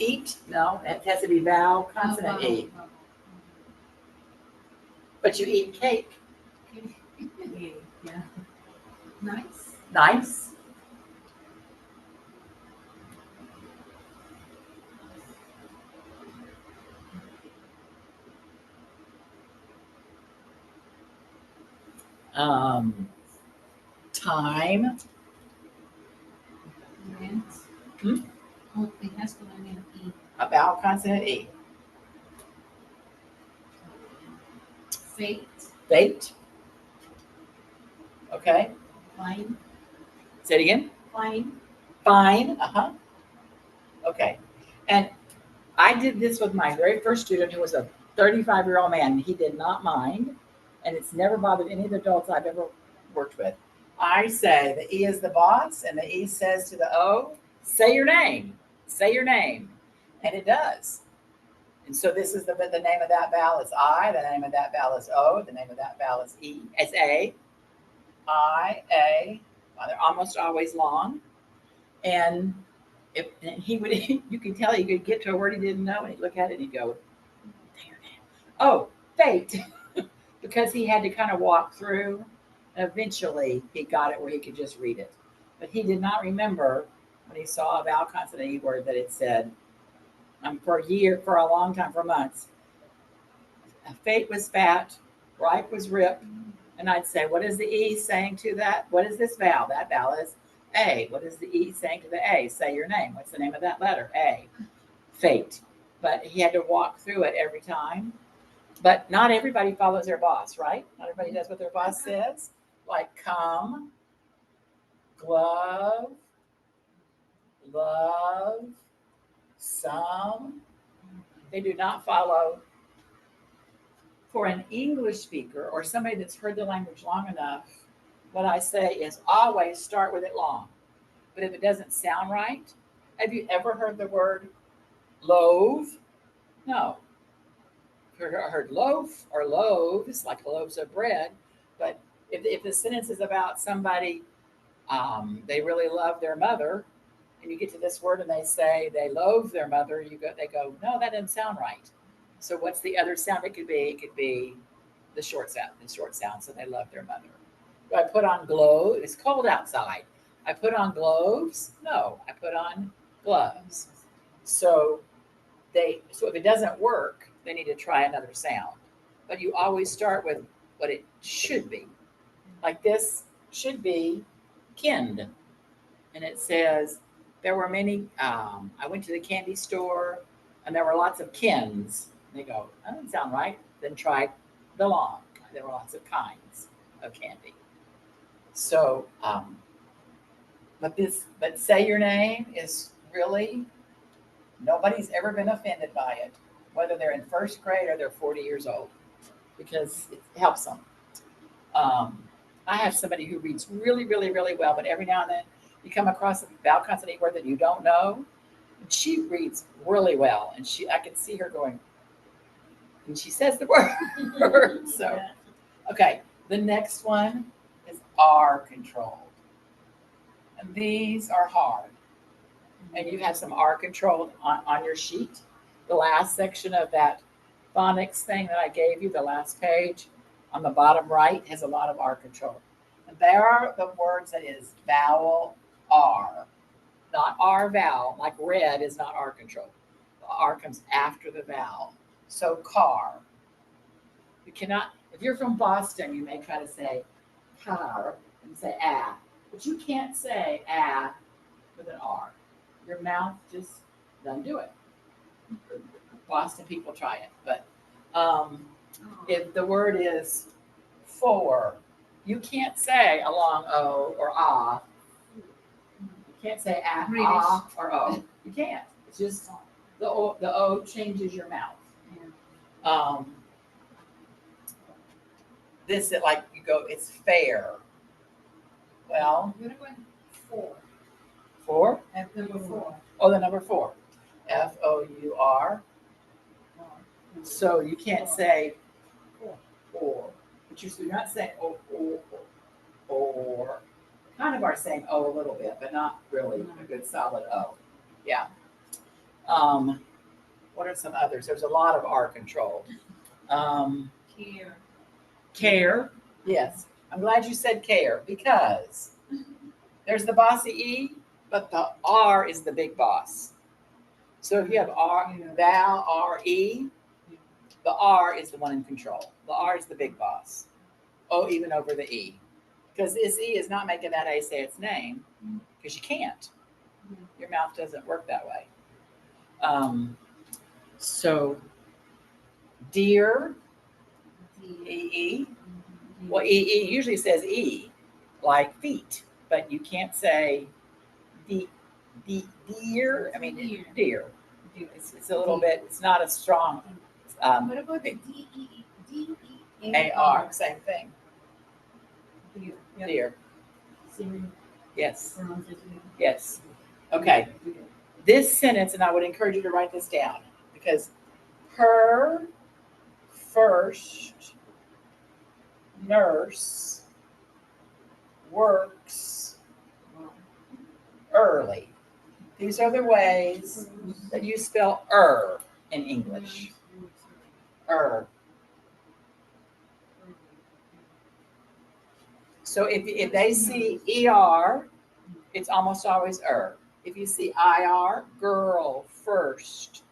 Eat, no, it has to be vowel, consonant E. Oh, But you eat cake. Yeah. nice. Nice. Time. Rent. Hmm? Oh, it has to end in E. A vowel, consonant E. Fate. Fate. Okay. Fine, Say it again. fine. Fine. Okay. And I did this with my very first student who was a 35-year-old man. He did not mind, and it's never bothered any of the adults I've ever worked with. I say the E is the boss, and the E says to the O, say your name. Say your name. And it does. And so this is the name of that vowel is I, the name of that vowel is O, the name of that vowel is E. It's A. I, A. Well, they're almost always long. And if and he would, you can tell he could get to a word he didn't know, and he'd look at it and he'd go, "Oh, fate," because he had to kind of walk through. Eventually, he got it where he could just read it, but he did not remember when he saw a vowel consonant E word that it said, for a year, for a long time, for months. Fate was fat, ripe was rip, and I'd say, "What is the E saying to that? What is this vowel? That vowel is A. What is the E saying to the A? Say your name. What's the name of that letter? A. Fate." But he had to walk through it every time. But not everybody follows their boss, right? Not everybody does what their boss says. Like come, glove, love, some. They do not follow. For an English speaker or somebody that's heard the language long enough, what I say is always start with it long. But if it doesn't sound right, have you ever heard the word loaf? No. I've heard loaf or loaves, like loaves of bread. But if the sentence is about somebody, they really love their mother, and you get to this word and they say they loathe their mother, they go, no, that doesn't sound right. So what's the other sound it could be? It could be the short sound. So they love their mother. Do I put on gloves? It's cold outside. I put on gloves? No, I put on gloves. So if it doesn't work, they need to try another sound. But you always start with what it should be. Like this should be kind. And it says there were many. I went to the candy store, and there were lots of kins. And they go, that doesn't sound right. Then try the long. There were lots of kinds of candy. So, but say your name is really nobody's ever been offended by it, whether they're in first grade or they're 40 years old, because it helps them. I have somebody who reads really, really, really well, but every now and then you come across a vowel consonant word that you don't know. And she reads really well, and I can see her going, and she says the word. So, okay, the next one is R controlled, and these are hard. And you have some R controlled on your sheet. The last section of that phonics thing that I gave you, the last page on the bottom right has a lot of R control. And there are the words that is vowel R, not R vowel, like red is not R control. The R comes after the vowel. So car. You cannot, if you're from Boston, you may try to say car and say ah, but you can't say ah with an R. Your mouth just doesn't do it. Boston people try it, but if the word is for, you can't say a long O or ah. You can't say ah or O. You can't. It's just the O changes your mouth. This is like you go, it's fair. Well, I'm gonna go with 4. 4? F number 4. Oh, the number 4. FOUR. So you can't say or, but you're not saying or. Kind of are saying O a little bit, but not really a good solid O. Yeah. What are some others? There's a lot of R controlled. Care. Care. Yes. I'm glad you said care because there's the bossy E, but the R is the big boss. So if you have R, thou, R, E, the R is the one in control. The R is the big boss. Oh, even over the E. Because this E is not making that A say its name because you can't. Your mouth doesn't work that way. So, dear, E. Well, E usually says E, like feet, but you can't say dear. I mean, dear. It's a little bit, it's not as strong. What about the AR, same thing. Yeah. Dear. Same Yes. pronunciation. Yes. Okay. This sentence, and I would encourage you to write this down because her first nurse works early. These are the ways that you spell in English. So if they see ER, it's almost always If you see IR, girl, first,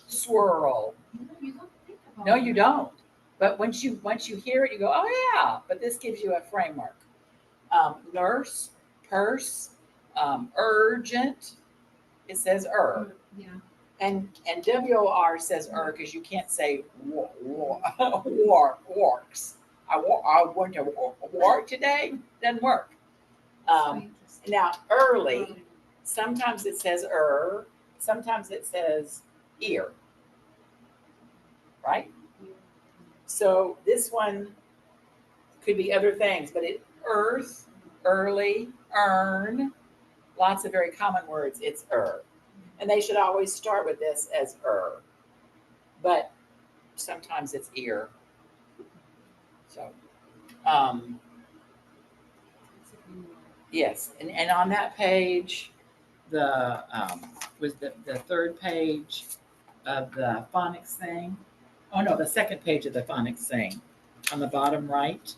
swirl. You don't think about No, you don't. But once you hear it, you go, oh yeah. But this gives you a framework. Nurse, purse, urgent. It says Yeah. and WOR says because you can't say works. I went to work today. Doesn't work. Now early. Sometimes it says sometimes it says ear. Right? So this one could be other things, but earth, early, earn, lots of very common words. It's and they should always start with this as but sometimes it's ear. So, yes, and on that page, the was the third page of the phonics thing. Oh no, the second page of the phonics thing. On the bottom right,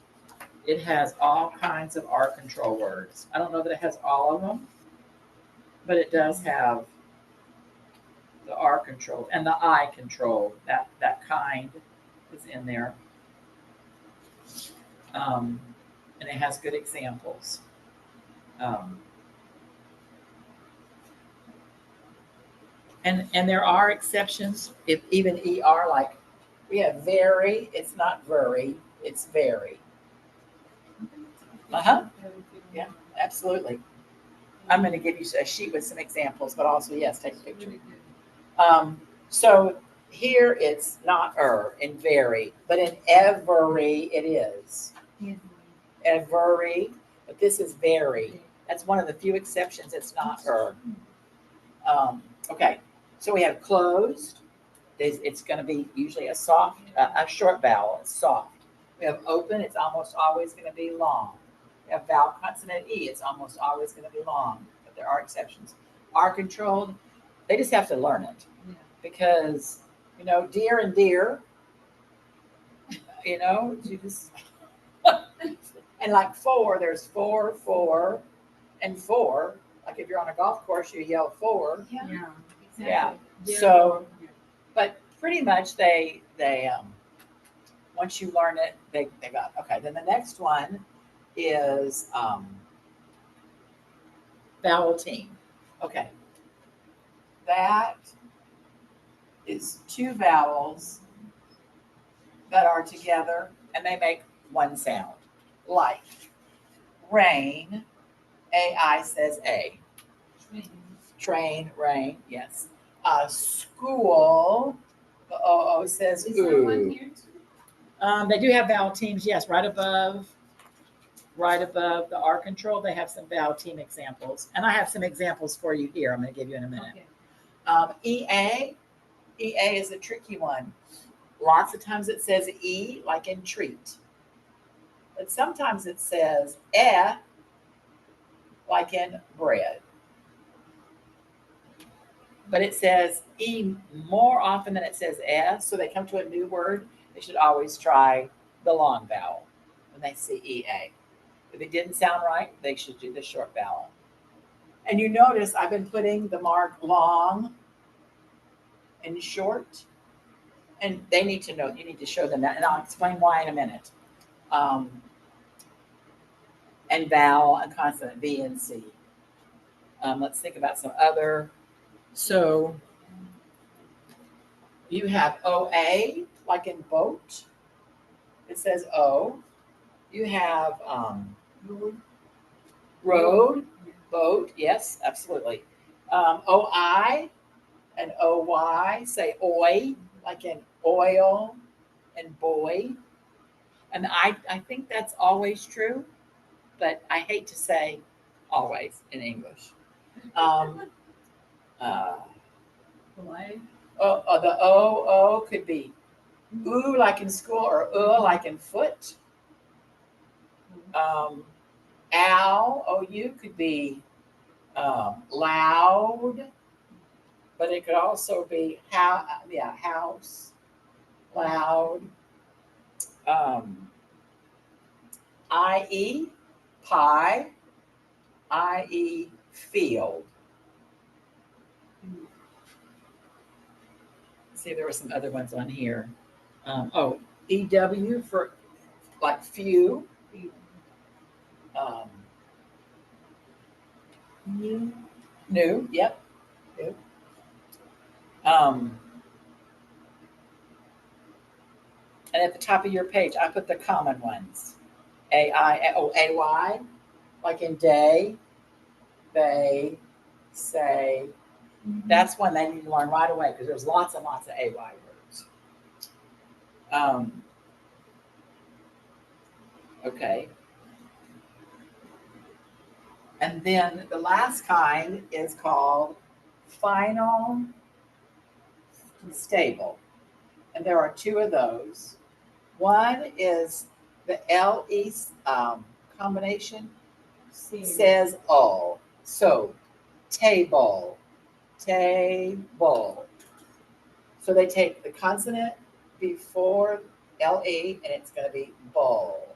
it has all kinds of R control words. I don't know that it has all of them, but it does have the R control and the I control. That kind is in there, and it has good examples. And there are exceptions. If even ER, like we have very, it's not very, it's very. Yeah, absolutely. I'm going to give you a sheet with some examples, but also yes, take a picture. So here it's not in very, but in every it is. Every, but this is very. That's one of the few exceptions. It's not okay, so we have closed. It's going to be usually a soft, a short vowel. It's soft. We have open. It's almost always going to be long. We have vowel consonant E. It's almost always going to be long, but there are exceptions. R controlled. They just have to learn it because dear and dear. You just and like four. There's four, and four. Like if you're on a golf course, you yell four. Yeah. Yeah. Yeah. So, but pretty much they once you learn it, they got it. Okay. Then the next one is vowel team. Okay. That is two vowels that are together and they make one sound. Like rain, AI says A. Train, rain, yes. School, the OO says Is there one ooh. here too? They do have vowel teams, yes, right above the R control, they have some vowel team examples. And I have some examples for you here. I'm going to give you in a minute. Okay. EA is a tricky one. Lots of times it says E, like in treat. But sometimes it says like in bread. but it says E more often than it says S. So they come to a new word, they should always try the long vowel when they see EA. If it didn't sound right, they should do the short vowel. And you notice I've been putting the mark long and short, and they need to know, you need to show them that, and I'll explain why in a minute. And vowel and consonant, V and C. Let's think about some other. So you have OA, like in boat. It says O. You have road, boat. Yes, absolutely. OI and OY, say oi, like in oil and boy. And I think that's always true, but I hate to say always in English. Uh, Why? the O could be oo like in school or like in foot. Ow, OU could be loud, but it could also be house, loud. IE, pie, IE, field. See, there were some other ones on here. EW for like few. New, yep. New. And at the top of your page, I put the common ones. AY, like in day, they, say. That's one they need to learn right away because there's lots and lots of AY words. Okay. And then the last kind is called final stable. And there are two of those. One is the LE combination says O. So table, table. So they take the consonant before LE and it's going to be bowl.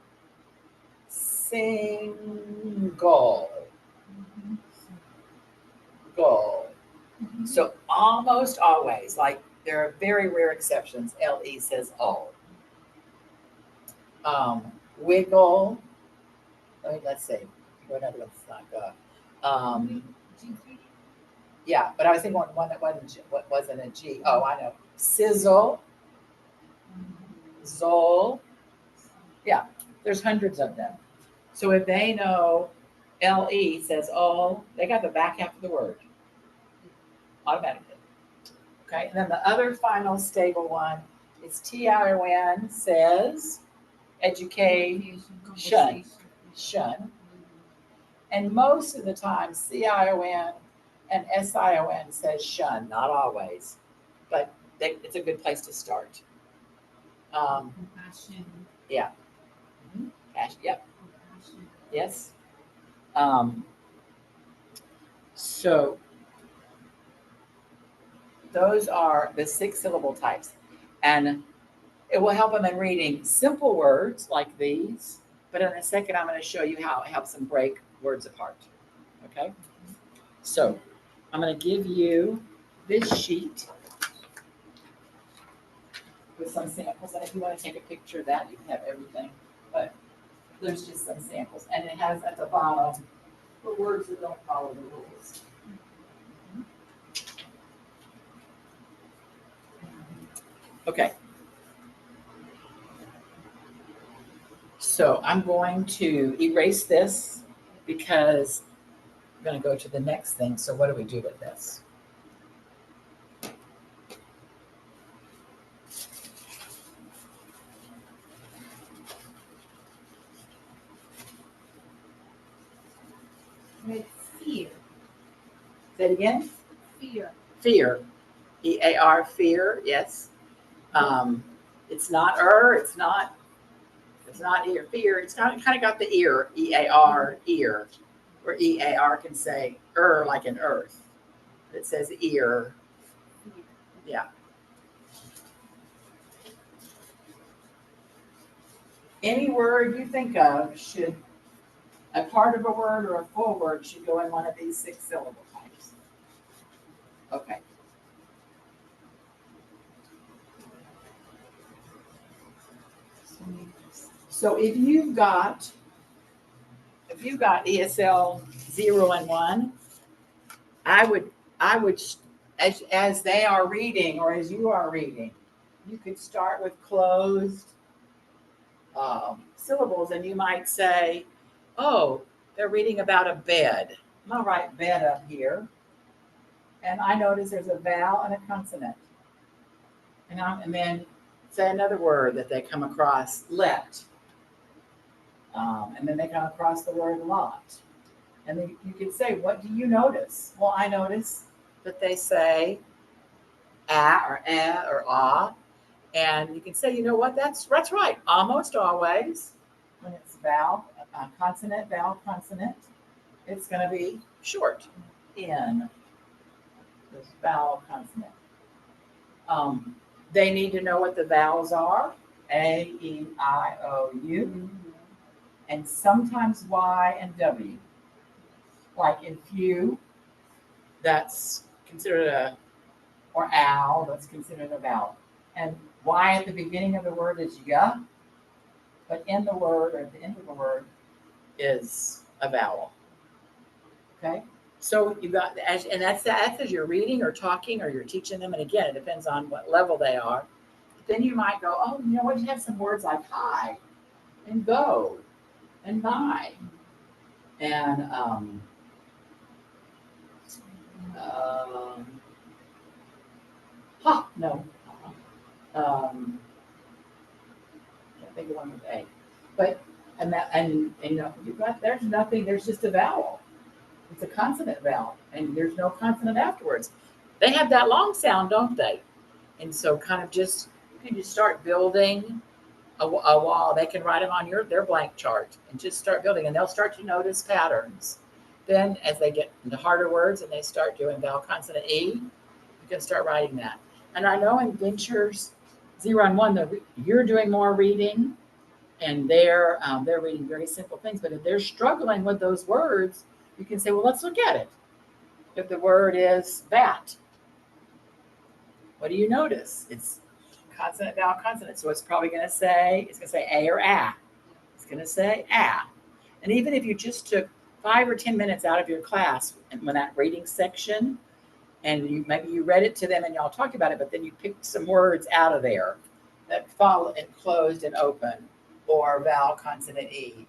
Single. Goal. So almost always, like there are very rare exceptions, LE says O. Wiggle. Let's see. Another one's not go. Yeah, but I was thinking one that wasn't a G. Oh, I know. Sizzle. Zol. Yeah, there's hundreds of them. So if they know LE says O, they got the back half of the word automatically. Okay, and then the other final stable one is TION says education, shun. And most of the time, CION and SION says shun, not always, but it's a good place to start. Compassion. Yeah. Yep. Compassion. Yes. So those are the 6 syllable types. And it will help them in reading simple words like these. But in a second, I'm going to show you how it helps them break words apart. Okay? So I'm going to give you this sheet with some samples. And if you want to take a picture of that, you can have everything. But there's just some samples. And it has at the bottom the words that don't follow the rules. Okay. So I'm going to erase this because I'm going to go to the next thing. So what do we do with this? With fear. Say it again. Fear. Fear. EAR, fear. Yes. It's not it's not ear. Fear. It's kind of got the ear. EAR, ear. Where EAR can say like in earth. It says ear. Any word you think of should, a part of a word or a full word should go in one of these 6 syllable types. Okay. So if you've got ESL 0 and 1, I would, as they are reading or as you are reading, you could start with closed syllables, and you might say, oh, they're reading about a bed. I'm gonna write bed up here. And I notice there's a vowel and a consonant. And then say another word that they come across, let. And then they come across the word lot. And then you can say, what do you notice? Well, I notice that they say or eh or ah. And you can say, you know what, that's right. Almost always, when it's vowel, consonant, vowel, consonant, it's going to be short. In. This vowel, consonant. They need to know what the vowels are. A, E, I, O, U. And sometimes Y and W. Like in few, that's considered or owl, that's considered a vowel. And Y at the beginning of the word is ya, but in the word or at the end of the word is a vowel. Okay? So you got, and that's as you're reading or talking or you're teaching them. And again, it depends on what level they are. But then you might go, oh, you know what? You have some words like hi and go and my and no. Can't think of one with A. But and you know, you've got there's nothing, there's just a vowel. It's a consonant vowel, and there's no consonant afterwards. They have that long sound, don't they? And so kind of just you can just start building a wall. They can write them on their blank chart and just start building, and they'll start to notice patterns. Then as they get into harder words and they start doing vowel consonant E, you can start writing that. And I know in Ventures 0 and 1, you're doing more reading, and they're reading very simple things. But if they're struggling with those words, you can say, well, let's look at it. If the word is bat, what do you notice? It's consonant, vowel, consonant. So it's probably going to say a or a. It's going to say a. And even if you just took 5 or 10 minutes out of your class and when that reading section, and maybe you read it to them and y'all talked about it, but then you picked some words out of there that follow and closed and open, or vowel, consonant, E,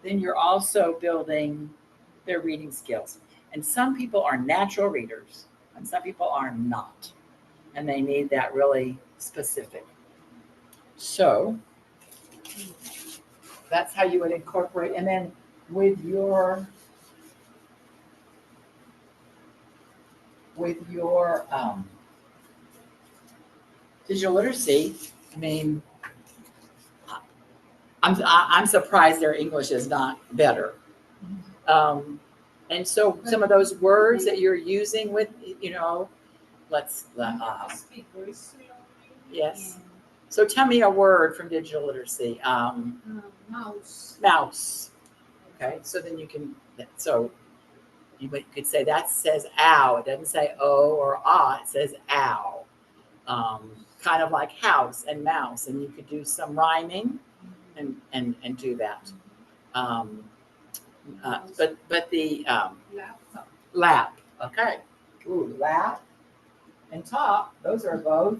then you're also building their reading skills. And some people are natural readers and some people are not. And they need that really specific. So that's how you would incorporate. And then with your digital literacy, I mean, I'm surprised their English is not better. And so some of those words that you're using with, you know, Speak very slowly. yes. So tell me a word from digital literacy. Mouse. Mouse. Okay, so then you can, so you could say that says ow. It doesn't say o or ah, it says ow. Kind of like house and mouse, and you could do some rhyming and do that. But the Laptop. lap, okay. Ooh, lap and top, those are both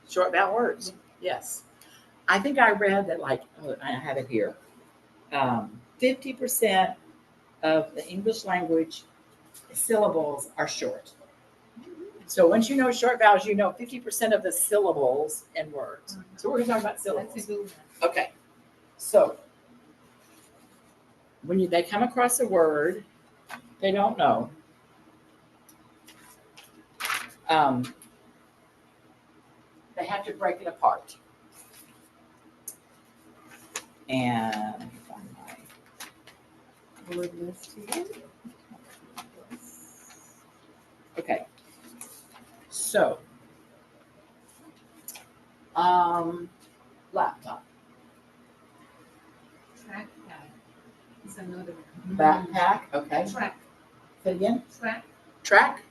short vowel words. Yes. I think I read that, like, I have it here. 50% of the English language syllables are short. So once you know short vowels, you know 50% of the syllables in words. So we're going to talk about syllables. That's a good one. Okay. So when they come across a word they don't know, they have to break it apart. And let me find my word list here. Okay. So, laptop, Trackpad is another one. backpack, okay. Track, Say it again. trackpad. Track?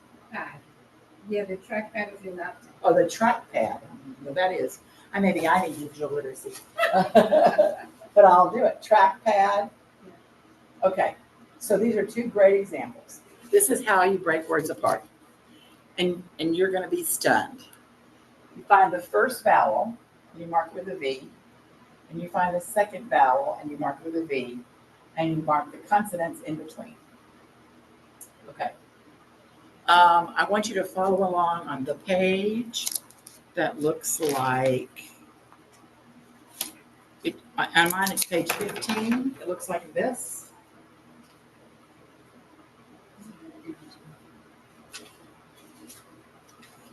Yeah, the trackpad of your laptop. Oh, the trackpad. Well, that is, maybe I need digital literacy. But I'll do it. Trackpad. Okay, so these are two great examples. This is how you break words apart. And you're gonna be stunned. You find the first vowel, and you mark with a V, and you find the second vowel, and you mark with a V, and you mark the consonants in between. Okay. I want you to follow along on the page that looks like, on mine it's page 15, it looks like this.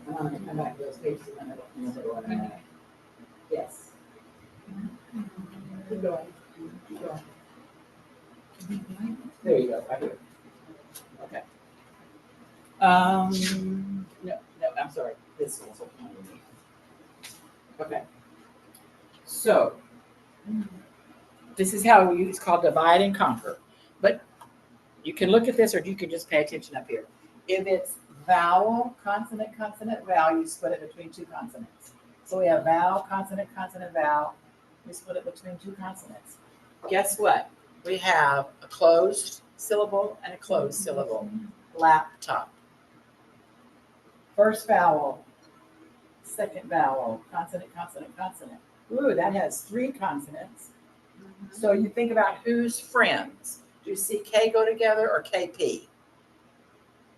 I'm gonna come back to those pages in a minute. Yes. Keep going. Keep going. There you go, right here. Okay. No, I'm sorry. This one's open underneath. Okay. So, this is how we use, it's called divide and conquer. But you can look at this or you can just pay attention up here. If it's vowel, consonant, consonant, vowel, you split it between two consonants. So we have vowel, consonant, consonant, vowel. We split it between two consonants. Guess what? We have a closed syllable and a closed syllable. Laptop. First vowel, second vowel, consonant, consonant, consonant. Ooh, that has three consonants. So you think about who's friends. Do CK go together or KP?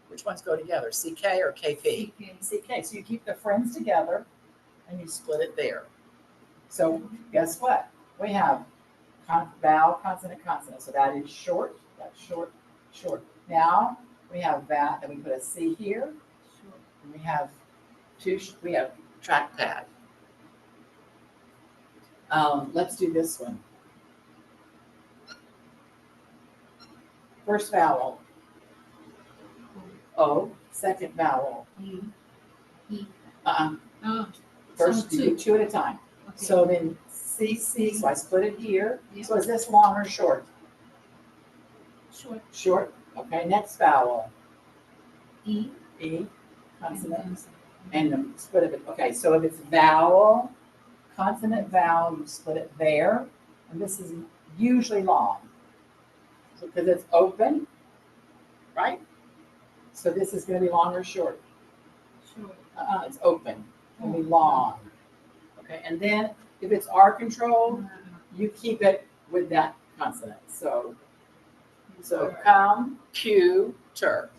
Which ones go together, CK or KP? CK. So you keep the friends together and you split it there. So guess what? We have vowel, consonant, consonant. So that is short. That's short, short. Now we have that, and we put a C here. And we have we have trackpad. Let's do this one. First vowel, O. Second vowel, Oh, First, you do two at a time. okay. So then CC, so I split it here. Yeah. So is this long or short? Short. Short. Okay, next vowel, E. E, consonant, and the split of it. Okay, so if it's vowel, consonant, vowel, you split it there. And this is usually long. So because it's open, right? So this is going to be long or short? Short. It's open. It's going to be long. Okay, and then if it's R control, you keep it with that consonant. So computer.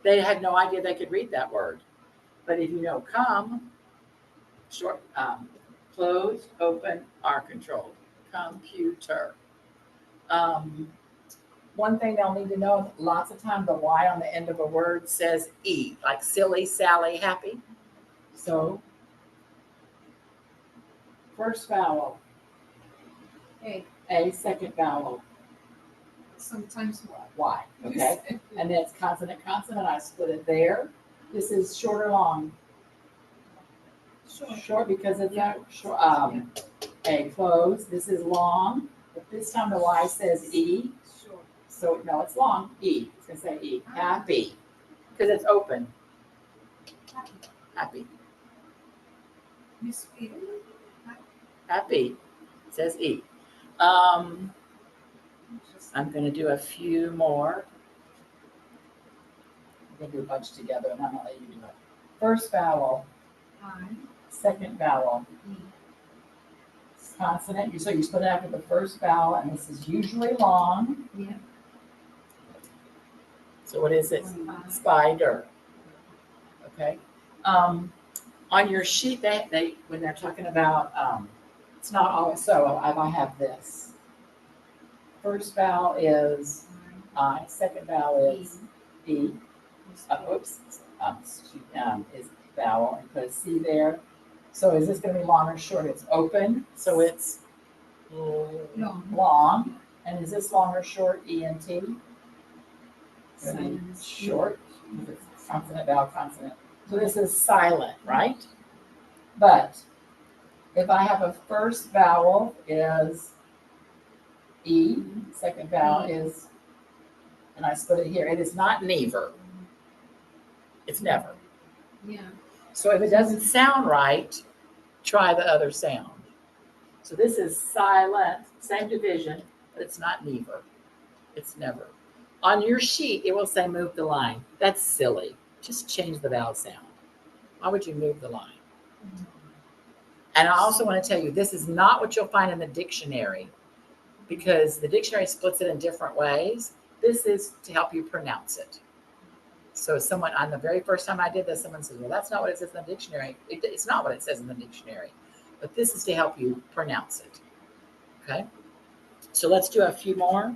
They had no idea they could read that word. But if you know come, short, closed, open, R controlled. Computer. One thing they'll need to know, lots of times the Y on the end of a word says E, like silly, Sally, happy. So, first vowel, A. A, second vowel, Sometimes Y, okay? And then it's consonant, consonant, I split it there. This is short or long? Short. Short because it's A, closed. This is long, but this time the Y says E. Short. So, no, it's long, E. It's going to say E. Happy. Because it's open. Happy. You speak. Happy. It says E. I'm going to do a few more. I'm going to do a bunch together, and I'm going to let you do it. First vowel, I. second vowel, E. consonant. So you split it after the first vowel, and this is usually long. Yeah. So what is it? Spider. Okay. On your sheet, they when they're talking about, it's not always so. If I have this, first vowel is I, second vowel is E. Is vowel and put a C there. So is this going to be long or short? It's open, so it's long. And is this long or short? E and T. Silence. Short. consonant, vowel, consonant. So this is silent, right? But if I have a first vowel is E, second vowel is, and I split it here, it is not neither. It's never. Yeah. So if it doesn't sound right, try the other sound. So this is silent, same division, but it's not neither. It's never. On your sheet, it will say move the line. That's silly. Just change the vowel sound. Why would you move the line? And I also want to tell you, this is not what you'll find in the dictionary because the dictionary splits it in different ways. This is to help you pronounce it. So someone, on the very first time I did this, someone said, well, that's not what it says in the dictionary. It's not what it says in the dictionary, but this is to help you pronounce it. Okay. So let's do a few more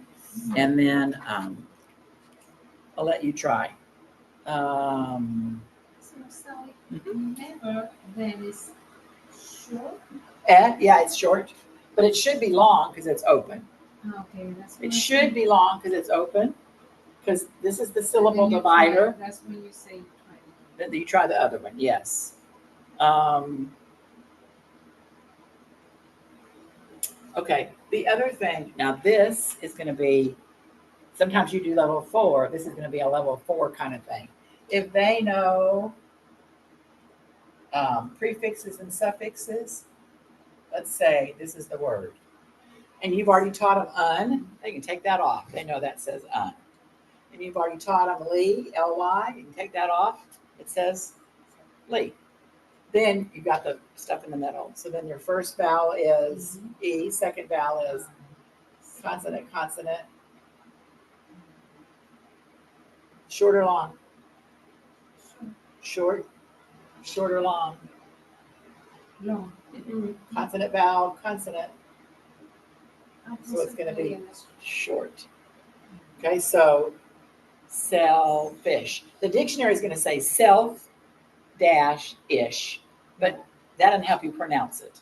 and then I'll let you try. So, Sally, never then is short. Yeah, it's short, but it should be long because it's open. Okay, that's what It I should think. be long because it's open, because this is the And syllable then you try- divider. That's when you say try. Then you try the other one, yes. Okay, the other thing, now this is going to be, sometimes you do level 4. This is going to be a level 4 kind of thing. If they know prefixes and suffixes, let's say this is the word, and you've already taught them they can take that off. They know that says And you've already taught them ly, ly, you can take that off. It says ly. Then you got the stuff in the middle. So then your first vowel is E, second vowel is consonant, consonant. Short or long? Short, short or long? Long. Consonant, vowel, consonant. So it's going to be short. Okay, so selfish. The dictionary is going to say self dash ish, but that doesn't help you pronounce it.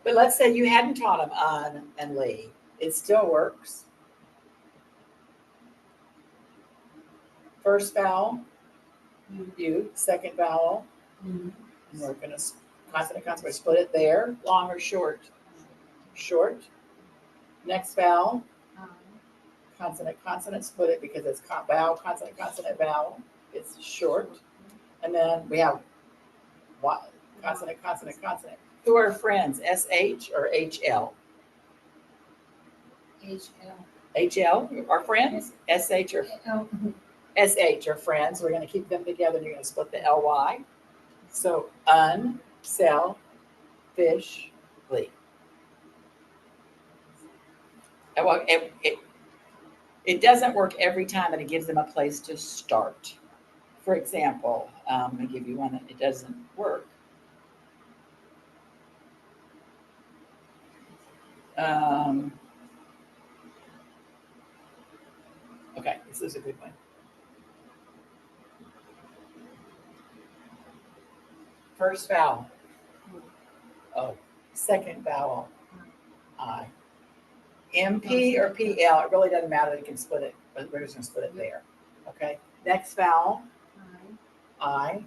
But let's say you hadn't taught them on and ly. It still works. First vowel, you. Second vowel, and we're going to consonant, consonant, split it there. Long or short? Short. Next vowel, consonant, consonant, split it because it's vowel, consonant, consonant, vowel. It's short. And then we have consonant, consonant, consonant. Who are friends? SH or HL? HL. HL are friends? SH or L. SH are friends. We're going to keep them together and you're going to split the LY. So selfishly. Well, it doesn't work every time, but it gives them a place to start. For example, I'm going to give you one that it doesn't work. Okay, this is a good one. First vowel, O. Second vowel, I. MP or PL, it really doesn't matter. You can split it, but we're just going to split it there. Okay. Next vowel, I.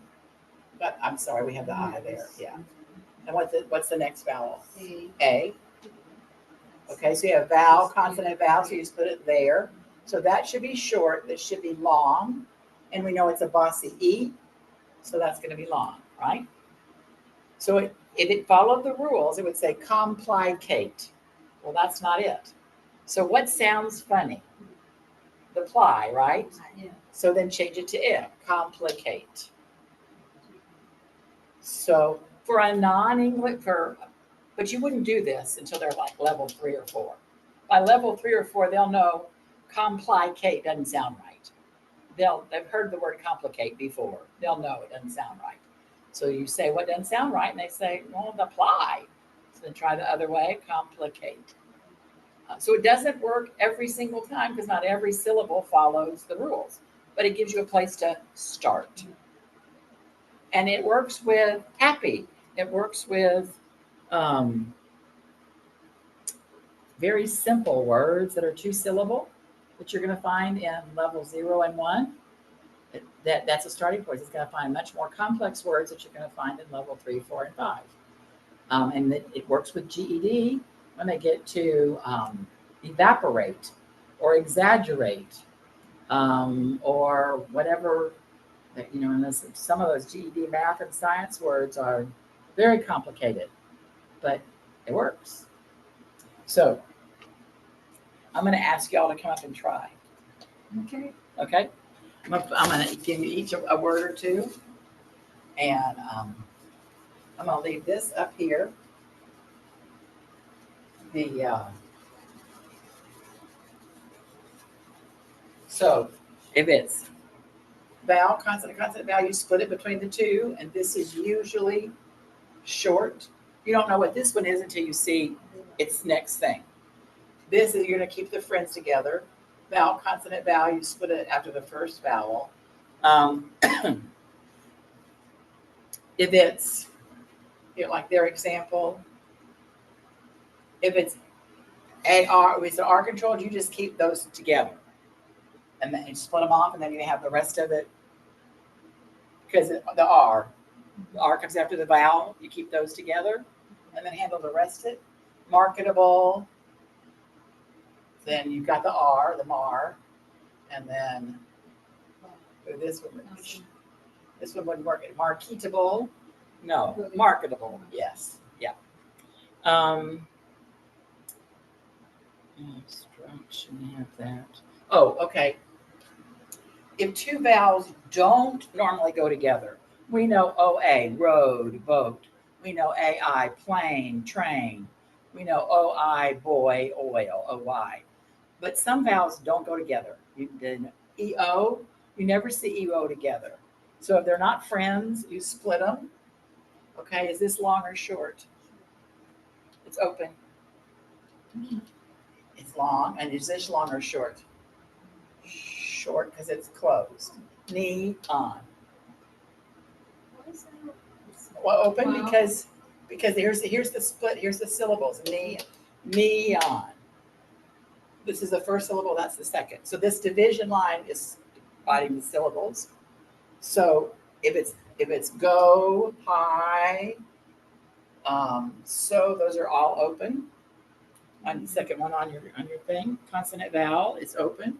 But I'm sorry, we have the I there. Yeah. And what's the next vowel? A. Okay, so you have vowel, consonant, vowel, so you split it there. So that should be short, that should be long. And we know it's a bossy E, so that's going to be long, right? So if it followed the rules, it would say complicate. Well, that's not it. So what sounds funny? The ply, right? Yeah. So then change it to it, complicate. So for a non-English, but you wouldn't do this until they're like level 3 or 4. By level 3 or 4, they'll know complicate doesn't sound right. They've heard the word complicate before. They'll know it doesn't sound right. So you say what doesn't sound right, and they say, well, the ply. So then try the other way, complicate. So it doesn't work every single time because not every syllable follows the rules, but it gives you a place to start. And it works with happy. It works with very simple words that are 2 syllable that you're going to find in level 0 and 1. That's a starting point. It's going to find much more complex words that you're going to find in level 3, 4, and 5. And it works with GED when they get to evaporate or exaggerate or whatever. And some of those GED math and science words are very complicated, but it works. So I'm going to ask y'all to come up and try. Okay. Okay? I'm going to give you each a word or two, and I'm going to leave this up here. So if it's vowel, consonant, vowel, you split it between the two, and this is usually short. You don't know what this one is until you see its next thing. This is, you're going to keep the friends together. Vowel, consonant, vowel, you split it after the first vowel. If it's, like their example, if it's AR, if it's R controlled, you just keep those together. And then you split them off, and then you have the rest of it. Because the R comes after the vowel, you keep those together, and then handle the rest of it. Marketable, then you've got the R, the mar, and then this one wouldn't work. Marketable, no, marketable, yes, yeah. Instruction, have that. Oh, okay. If two vowels don't normally go together, we know OA, road, boat. We know AI, plane, train. We know OI, boy, oil, OY. But some vowels don't go together. EO, you never see EO together. So if they're not friends, you split them. Okay, is this long or short? It's open. It's long. And is this long or short? Short because it's closed. Knee on. Well, open because here's the split. Here's the syllables. Knee on. This is the first syllable. That's the second. So this division line is dividing the syllables. So if it's go, high, so those are all open. On the second one on your thing, consonant vowel is open.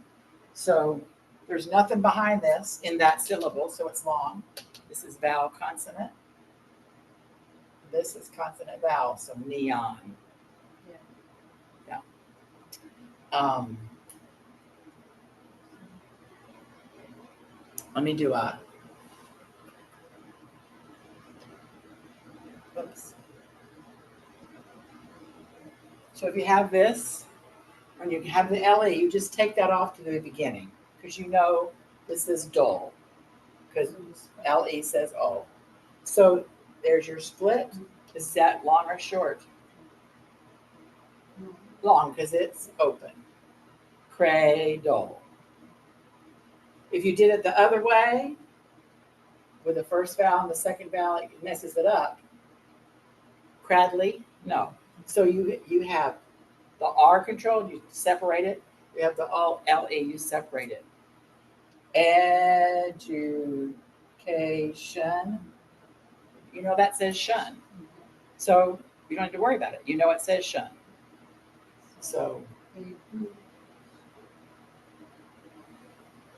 So there's nothing behind this in that syllable, so it's long. This is vowel consonant. This is consonant vowel, so neon. Yeah. Let me do a. Oops. So if you have this, when you have the LE, you just take that off to the beginning because you know this is dull because LE says O. So there's your split. Is that long or short? Long because it's open. Cradle. If you did it the other way, with the first vowel and the second vowel, it messes it up. Cradley, no. So you have the R controlled, you separate it. You have the LE, you separate it. Education. You know that says shun. So you don't have to worry about it. You know it says shun. So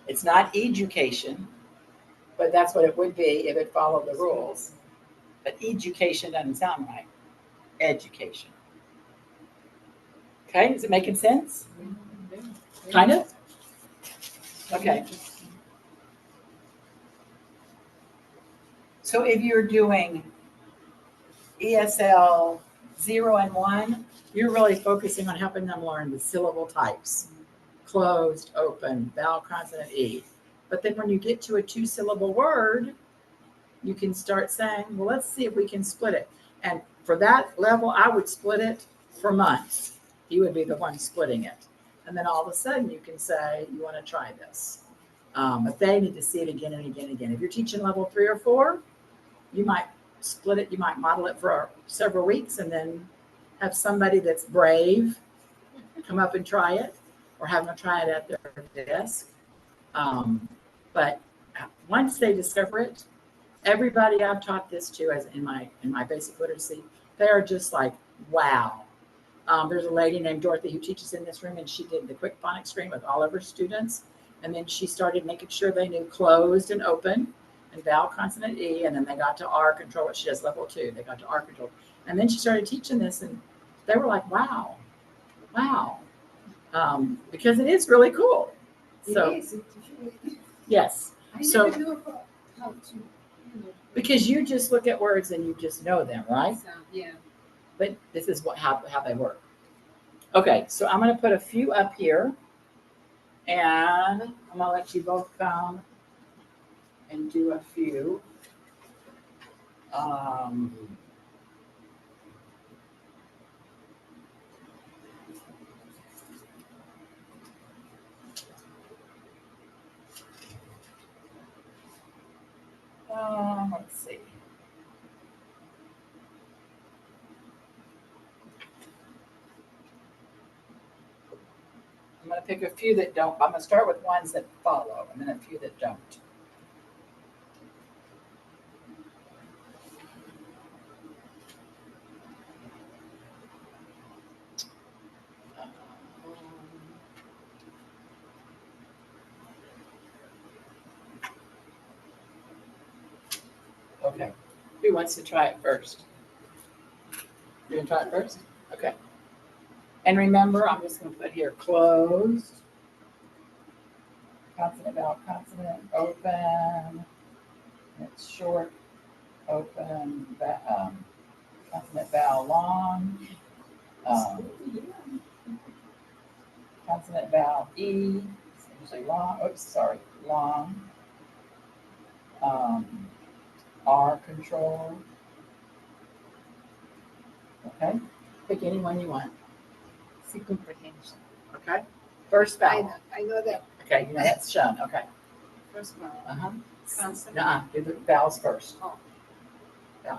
it's not education, but that's what it would be if it followed the rules. But education doesn't sound right. Education. Okay, is it making sense? Kind of? Okay. So if you're doing ESL 0 and 1, you're really focusing on helping them learn the syllable types. Closed, open, vowel, consonant, E. But then when you get to a 2-syllable word, you can start saying, well, let's see if we can split it. And for that level, I would split it for months. You would be the one splitting it. And then all of a sudden you can say, you want to try this. But they need to see it again and again and again. If you're teaching level 3 or 4, you might split it. You might model it for several weeks and then have somebody that's brave come up and try it or have them try it at their desk. But once they discover it, everybody I've taught this to, as in my basic literacy, they are just like, wow. There's a lady named Dorothy who teaches in this room, and she did the quick phonics screen with all of her students. And then she started making sure they knew closed and open and vowel, consonant, E. And then they got to R control, which she does level 2. They got to R control. And then she started teaching this, and they were like, wow, wow. Because it is really cool. So, It is, it really is. yes. I So- never knew how to, Because you just look at words and you just know them, right? sound, yeah. But this is how they work. Okay, so I'm going to put a few up here. And I'm going to let you both come and do a few. Let's see. I'm going to pick a few that don't. I'm going to start with ones that follow and then a few that don't. Okay. Who wants to try it first? You want to try it first? Okay. And remember, I'm just going to put here closed, consonant, vowel, consonant, open. It's short, open, consonant, vowel, long. Consonant, vowel, E. It's usually long. Oops, sorry, long. R control. Okay. Pick any one you want. See comprehension. Okay. First vowel. I know that Okay, you know that's shown. Okay. first one. Uh-huh. Consonant. Nuh-uh. Do the vowels first. Oh.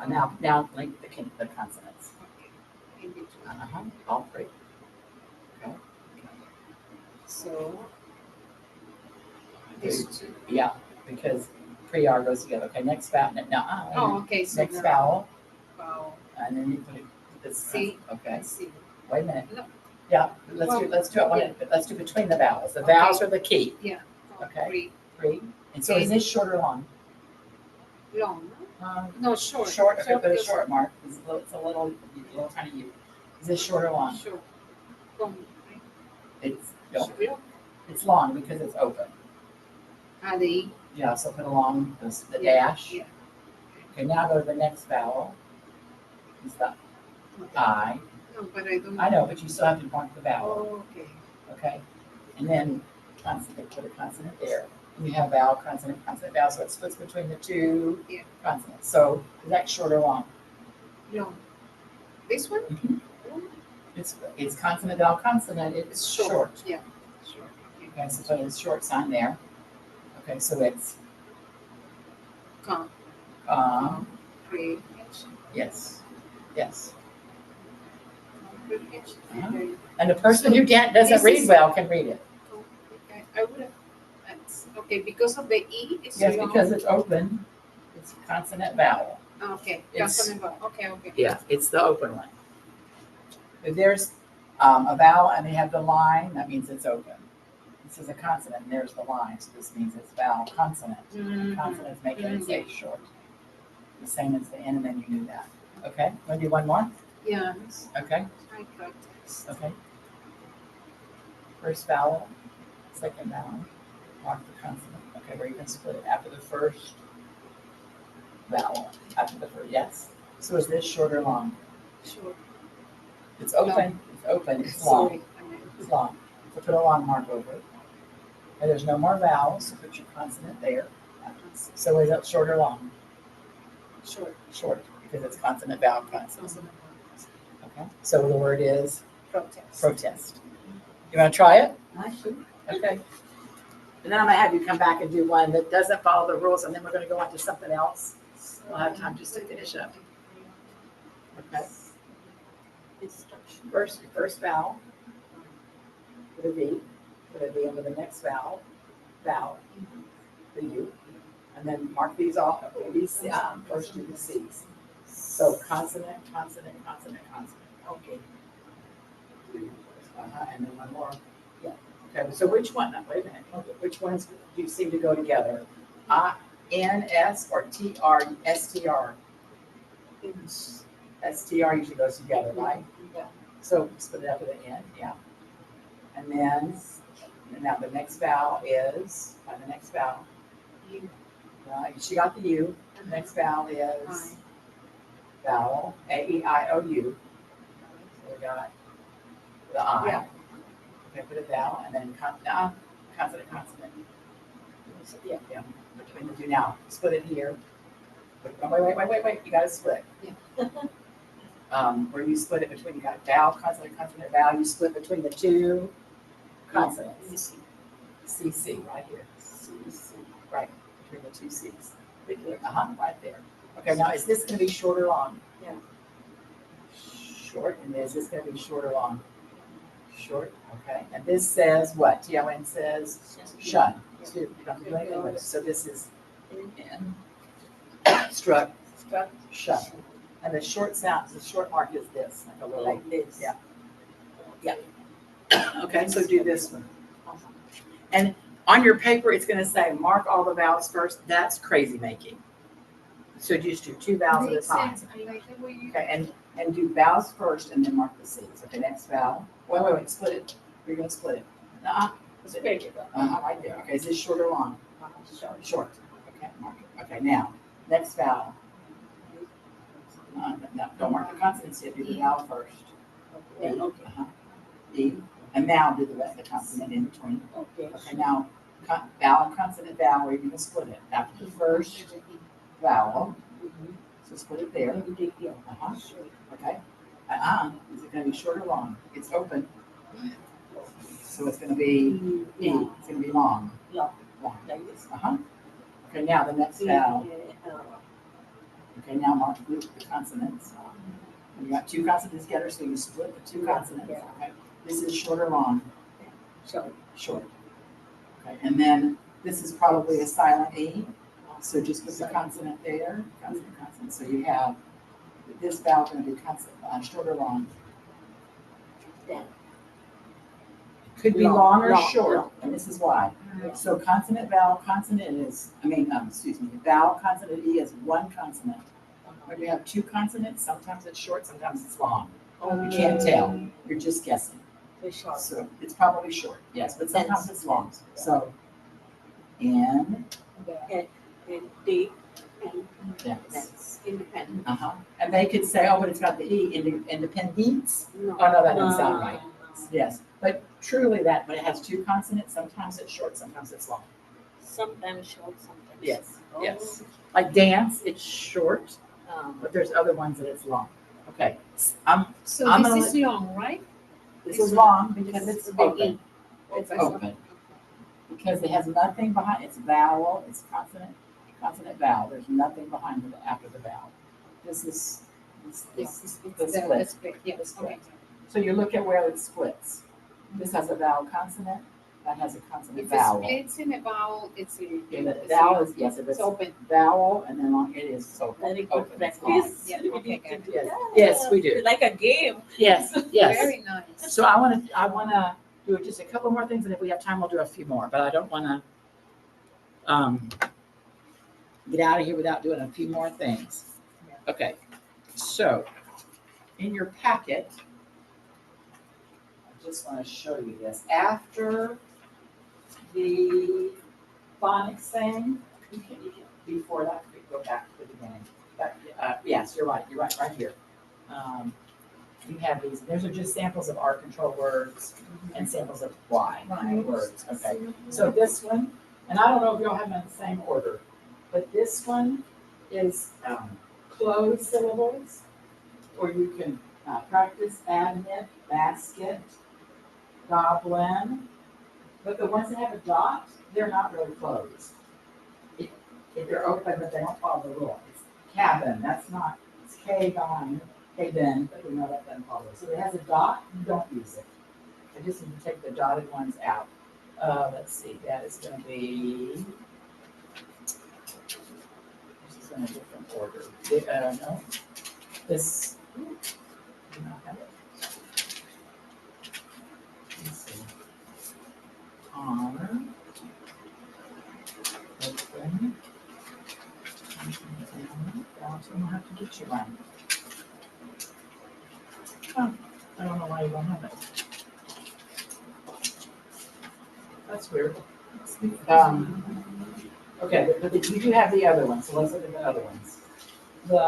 Now link the consonants. Okay. In between. Uh-huh. All three. Okay. So, these two. Yeah, because pre-R goes together. Okay, next vowel. No. Oh, okay, so Next now- vowel, Wow. and then you put it. This. C. Okay. See. Wait a minute. No. Yeah. Let's do it. Yeah. Let's do between the vowels. The Okay. vowels are the key. Yeah. Okay. Three. 3. And so is this short or long? Long. No, short. Short. Okay, put a because- short mark. It's a little tiny U. Is this short or long? Short. Long. It's Short. it's long because it's open. The E. Yeah. So put along the Yeah, dash. yeah. Okay. Now go to the next vowel. It's the I. No, but I don't. I know, but you still have to mark the vowel. Oh, okay. Okay. And then consonant. Put a consonant there. And you have vowel, consonant, vowel. So it splits between the two Yeah. consonants. So is that short or long? Long. This one? It's consonant, vowel, consonant. It's short. Yeah. Short. Okay. Okay, so put a short sign there. Okay, so it's Comprehension. yes, yes. Comprehension. Uh-huh. And the person who doesn't this read is- well can read it. Okay, I would have. Okay, because of the E, it's Yes, long. because it's open. It's consonant, vowel. Okay, it's- consonant vowel. Okay. Yeah, it's the open one. If there's a vowel and they have the line, that means it's open. This is a consonant and there's the line, so this means it's vowel, consonant. Consonants make it say short. The same as the N, and then you do that. Okay, want to do one more? Yes, Okay, I practice. okay. First vowel, second vowel, mark the consonant. Okay, where you can split it after the first vowel, after the first, yes. So is this short or long? Short. It's open, it's long, Sorry. it's long. So put a long mark over it. And there's no more vowels, so put your consonant there. So is that short or long? Short. Short, because it's consonant, vowel, consonant. Consonant Okay, so the word is vowel. Protest. protest. You want to try it? I should. Okay. And then I'm gonna have you come back and do one that doesn't follow the rules, and then we're gonna go on to something else. We'll have time just to finish up. Okay. Instruction. First vowel. Put a V. Put a V over the next vowel. The U. And then mark these off, these, first do the C's. So consonant, consonant, consonant, consonant. Okay. And then one more. Yeah. Okay, so which one, now, wait a minute, okay, which ones do you seem to go together? NS or STR? STR usually goes together, right? Yeah. So split it up with an N, yeah. And then, and now the next vowel is, the next vowel. She got the U. The next vowel is vowel, A-E-I-O-U. So we got the I. Yeah. Okay, put a vowel and then consonant, consonant. So, yeah, between the two. Now, split it here. Wait, you gotta split. Yeah. Where you split it between, you got vowel, consonant, consonant, vowel, you split between the two consonants. CC, right here. CC, right, between the two C's. Right there. Okay, now is this gonna be short or long? Yeah. Short, and is this gonna be short or long? Short, okay. And this says what? TLN says shun. So you don't do anything with it. So this is in, struck, shun. And the short sound, the short mark is this, like a little. Like this. Yeah. Okay, so do this one. And on your paper, it's gonna say, mark all the vowels first. That's crazy making. So just do two vowels at a Makes time. sense. I like the way you. Okay, and do vowels first and then mark the C's. Okay, next vowel. Wait, split it. You're gonna split it. Split it. Right there. Okay, is this short or long? Short. Okay, mark it. Okay, now, next vowel. No, don't mark the consonants yet, do the vowel first. E, Okay. E, and now do the rest of the consonant in between. Okay. Okay, now, vowel, consonant, vowel, you're gonna split it. After the first vowel, so split it there. Okay, is it gonna be short or long? It's open. So it's gonna be E, it's gonna be long. Long. Like this, Okay, now the next vowel. Okay, now mark the consonants. And you got two consonants together, so you split the two consonants. Yeah. Okay, this is short or long? Short. Short. Okay, and then this is probably a silent E, so just put the consonant there, consonant, consonant. So you have this vowel going to be consonant, short or long? Yeah. Could be Long, long or long, short, long. and this is why. Yeah. So consonant, vowel, consonant is, vowel, consonant, E is one consonant. When you have two consonants, sometimes it's short, sometimes it's long. You can't tell, you're just guessing. It's short. So it's probably short, yes, but sometimes it's long. So, N, And D, and yes. that's independent. And they could say, oh, but it's got the E, independence. No. Oh, no, that doesn't sound right. Yes, but truly that, when it has two consonants, sometimes it's short, sometimes it's long. Sometimes short, sometimes. Yes, yes. Like dance, it's short, but there's other ones that it's long. Okay, I'm So gonna this is long, right? this is long because it's It's a big open. It's Open. open. Because it has nothing behind, it's vowel, it's consonant, vowel. There's nothing behind it after the vowel. This is the split. Yes, okay. So you look at where it splits. This has a vowel consonant, that has a consonant If it vowel. splits in a vowel, it's a. And the vowel is, yes, if It's it's open. vowel and then long, it is open. Very good Open. practice. Yeah, okay, got it. Yes, we do. Like a game. Yes, yes. Very nice. So I wanna do just a couple more things, and if we have time, we'll do a few more, but I don't wanna get out of here without doing a few more things. Okay, so in your packet, I just wanna show you this. After the phonics thing, before that, we go back to the beginning. Yes, you're right here. You have these, those are just samples of R control words and samples of Y words, okay? So this one, and I don't know if y'all have them in the same order, but this one is closed syllables, or you can practice admit, basket, goblin, but the ones that have a dot, they're not really closed. If they're open, but they don't follow the rule. It's cabin, that's not, it's K-bin, K-bin, but we know that doesn't follow. So it has a dot, you don't use it. I just need to take the dotted ones out. Let's see, that is gonna be in a different order. No, this. Do not have it. Let's see. R. Open. I'll have to get you one. Oh, I don't know why you don't have it. That's weird. Okay, but you do have the other one, so let's look at the other ones. The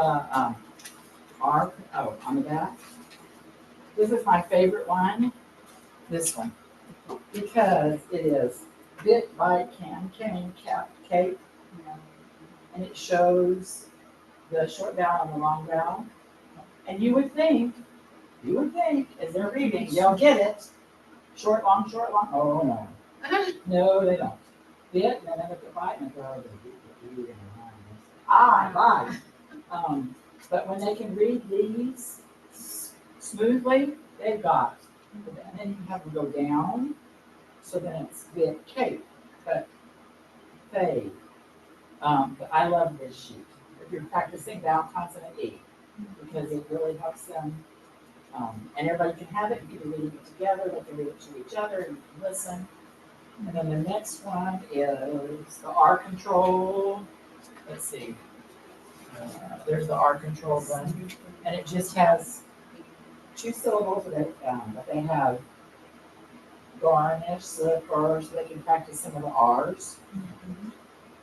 R, on the back. This is my favorite one, this one, because it is bit, bite, can, cane, cap, cape, and it shows the short vowel and the long vowel. And you would think, as they're reading, they'll get it. Short, long, oh no. No, they don't. Bit, and then they look at bite, and they go, bite. But when they can read these smoothly, they've got it. And then you have them go down, so then it's bit, cape, cut, fade. But I love this sheet. If you're practicing vowel, consonant, E, because it really helps them. And everybody can have it. You can read it together. They can read it to each other, and you can listen. And then the next one is the R control. Let's see. There's the R control one, and it just has 2 syllables, but they have garnish, slipper, so they can practice some of the R's.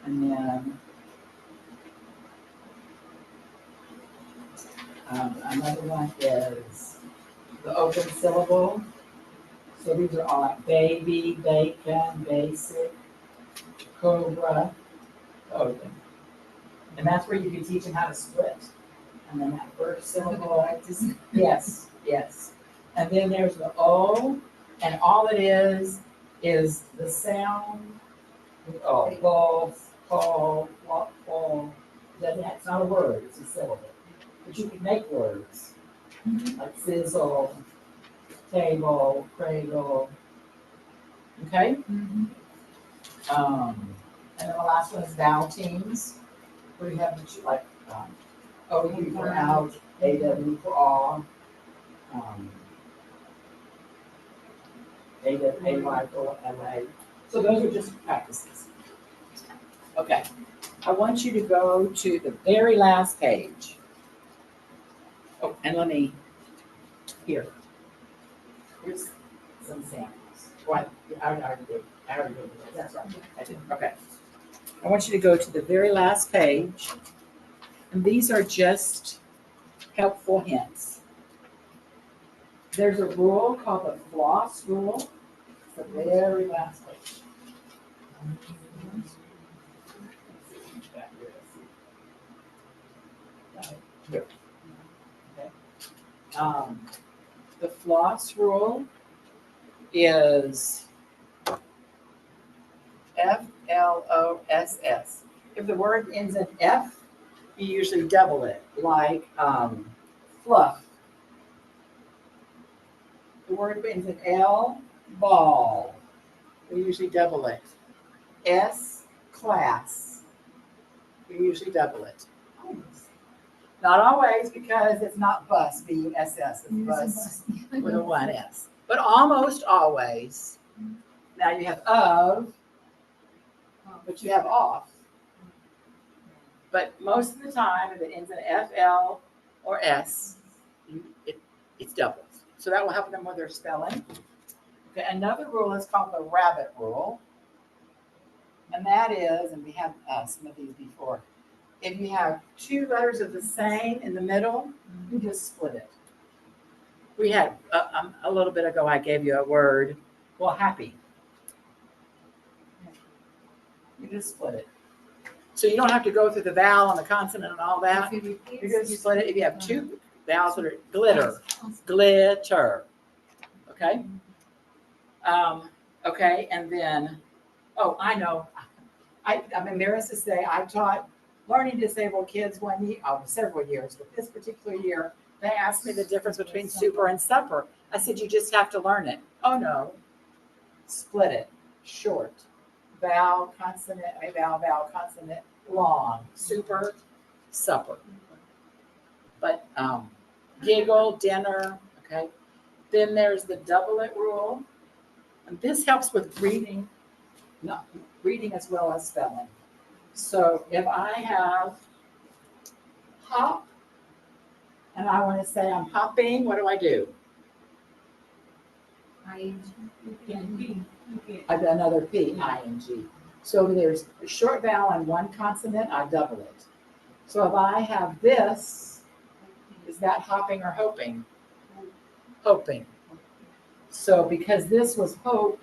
And then another one is the open syllable. So these are all like baby, bacon, basic, cobra, open. And that's where you can teach them how to split. And then that first syllable, yes. And then there's the O, and all it is the sound. Ball, call, walk, fall. It's not a word, it's a syllable. But you can make words, like sizzle, table, cradle. Okay? And then the last one is vowel teams, where you have like OU for out, AW for all, AY for LA. So those are just practices. Okay. I want you to go to the very last page. Oh, and here's some samples. What? I already did. That's right. I did. Okay. I want you to go to the very last page. And these are just helpful hints. There's a rule called the floss rule. It's the very last page. Here. Okay. The floss rule is FLOSS. If the word ends in F, you usually double it, like fluff. The word ends in L, ball. We usually double it. S, class. We usually double it. Not always, because it's not bus, B-U-S-S, it's bus with a 1-S. But almost always. Now you have of, but you have off. But most of the time, if it ends in F-L or S, it's doubled. So that will help them with their spelling. Okay, another rule is called the rabbit rule. And that is, and we have some of these before, if you have 2 letters of the same in the middle, you just split it. We had, a little bit ago, I gave you a word, well, happy. You just split it. So you don't have to go through the vowel and the consonant and all that. You just split it. If you have 2 vowels that are glitter, glitter. Okay? Okay, and then, I know. I'm embarrassed to say I taught learning disabled kids several years, but this particular year, they asked me the difference between super and supper. I said, you just have to learn it. Oh, no. Split it. Short. Vowel, consonant, vowel, consonant, long. Super, supper. But giggle, dinner, okay? Then there's the double it rule. And this helps with reading, not reading as well as spelling. So if I have hop and I want to say I'm hopping, what do? I, I do another P, ing. So there's a short vowel and one consonant, I double it. So if I have this, is that hopping or hoping? Hoping. So because this was hope,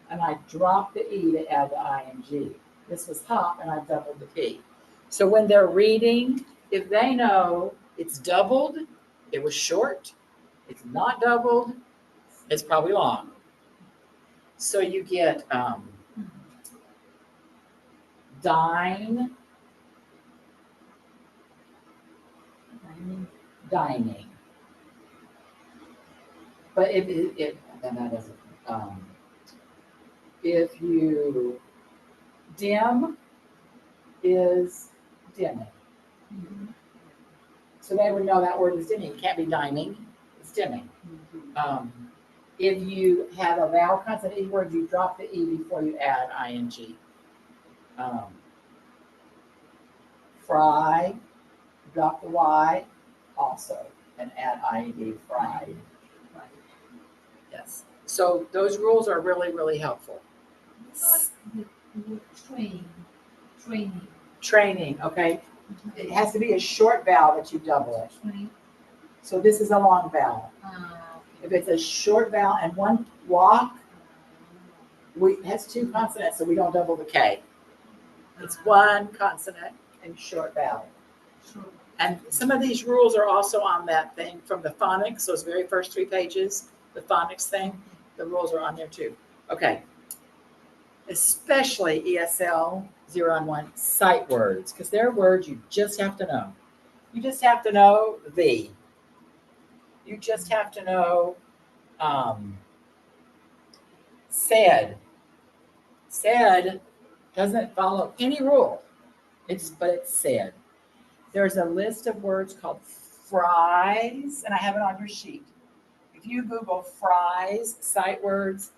and I dropped the E to add the ing. This was hop, and I doubled the P. So when they're reading, if they know it's doubled, it was short. It's not doubled, it's probably long. So you get dine, dining. But if then that doesn't. If you dim is dimming. So they would know that word is dimming. It can't be dining, it's dimming. If you have a vowel consonant E word, you drop the E before you add ing. Fry, drop the Y also and add ing, fried. Yes. So those rules are really, really helpful. Training. Training, okay? It has to be a short vowel that you double it. So this is a long vowel. If it's a short vowel and one walk, it has two consonants, so we don't double the K. It's one consonant and short vowel. And some of these rules are also on that thing from the phonics, those very first 3 pages, the phonics thing. The rules are on there too. Okay. Especially ESL 0 and 1 sight words, because they're words you just have to know. You just have to know the. You just have to know said. Said doesn't follow any rule. But it's said. There's a list of words called fries, and I have it on your sheet. If you Google fries, sight words,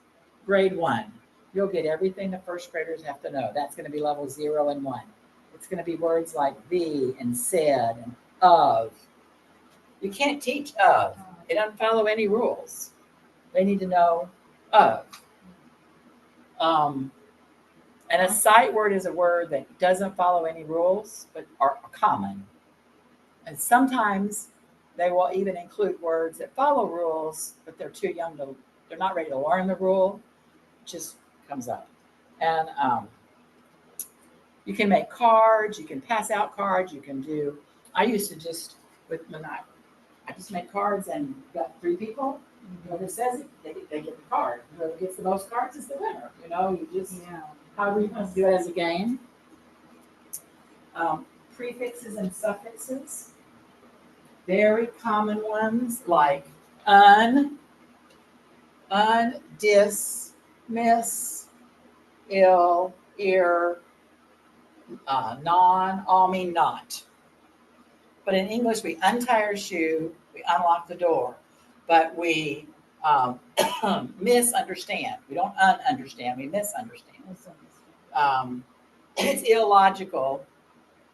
grade 1, you'll get everything the first graders have to know. That's going to be level 0 and 1. It's going to be words like the and said and of. You can't teach of. It doesn't follow any rules. They need to know of. And a sight word is a word that doesn't follow any rules, but are common. And sometimes they will even include words that follow rules, but they're too young to, they're not ready to learn the rule. It just comes up. And you can make cards, you can pass out cards, you can do, I used to just, I just make cards and got 3 people. Whoever says it, they get the card. Whoever gets the most cards is the winner. You just, however you want to do it as a game. Prefixes and suffixes. Very common ones like dis, miss, ill, ear, non, all mean not. But in English, we untie our shoe, we unlock the door, but we misunderstand. We don't understand, we misunderstand. It's illogical,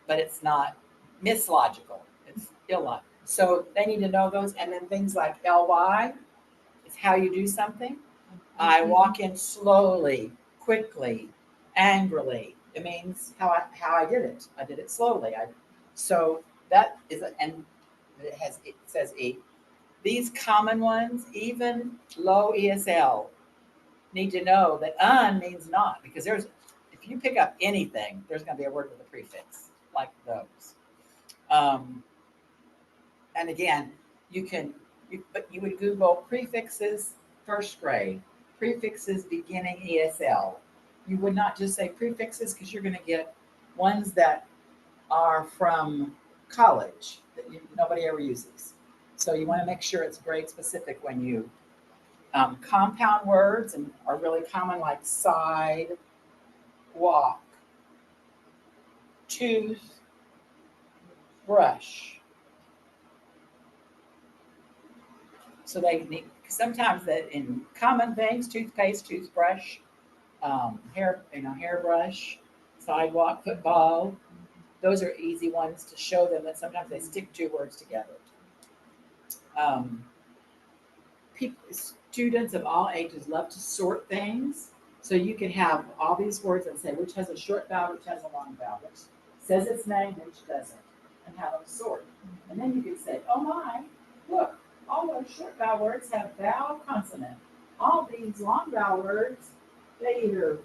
but it's not mislogical. It's illogical. So they need to know those. And then things like ly is how you do something. I walk in slowly, quickly, angrily. It means how I did it. I did it slowly. So that is, and it says E. These common ones, even low ESL, need to know that means not, because if you pick up anything, there's going to be a word with a prefix like those. And again, you would Google prefixes first grade, prefixes beginning ESL. You would not just say prefixes, because you're going to get ones that are from college that nobody ever uses. So you want to make sure it's grade specific when you compound words and are really common, like side, walk, tooth, brush. So they need, sometimes that in common things, toothpaste, toothbrush, hairbrush, sidewalk, football. Those are easy ones to show them that sometimes they stick two words together. Students of all ages love to sort things. So you can have all these words and say which has a short vowel, which has a long vowel, which says its name, which doesn't, and have them sort. And then you can say, oh my, look, all those short vowel words have vowel consonant. All these long vowel words, they either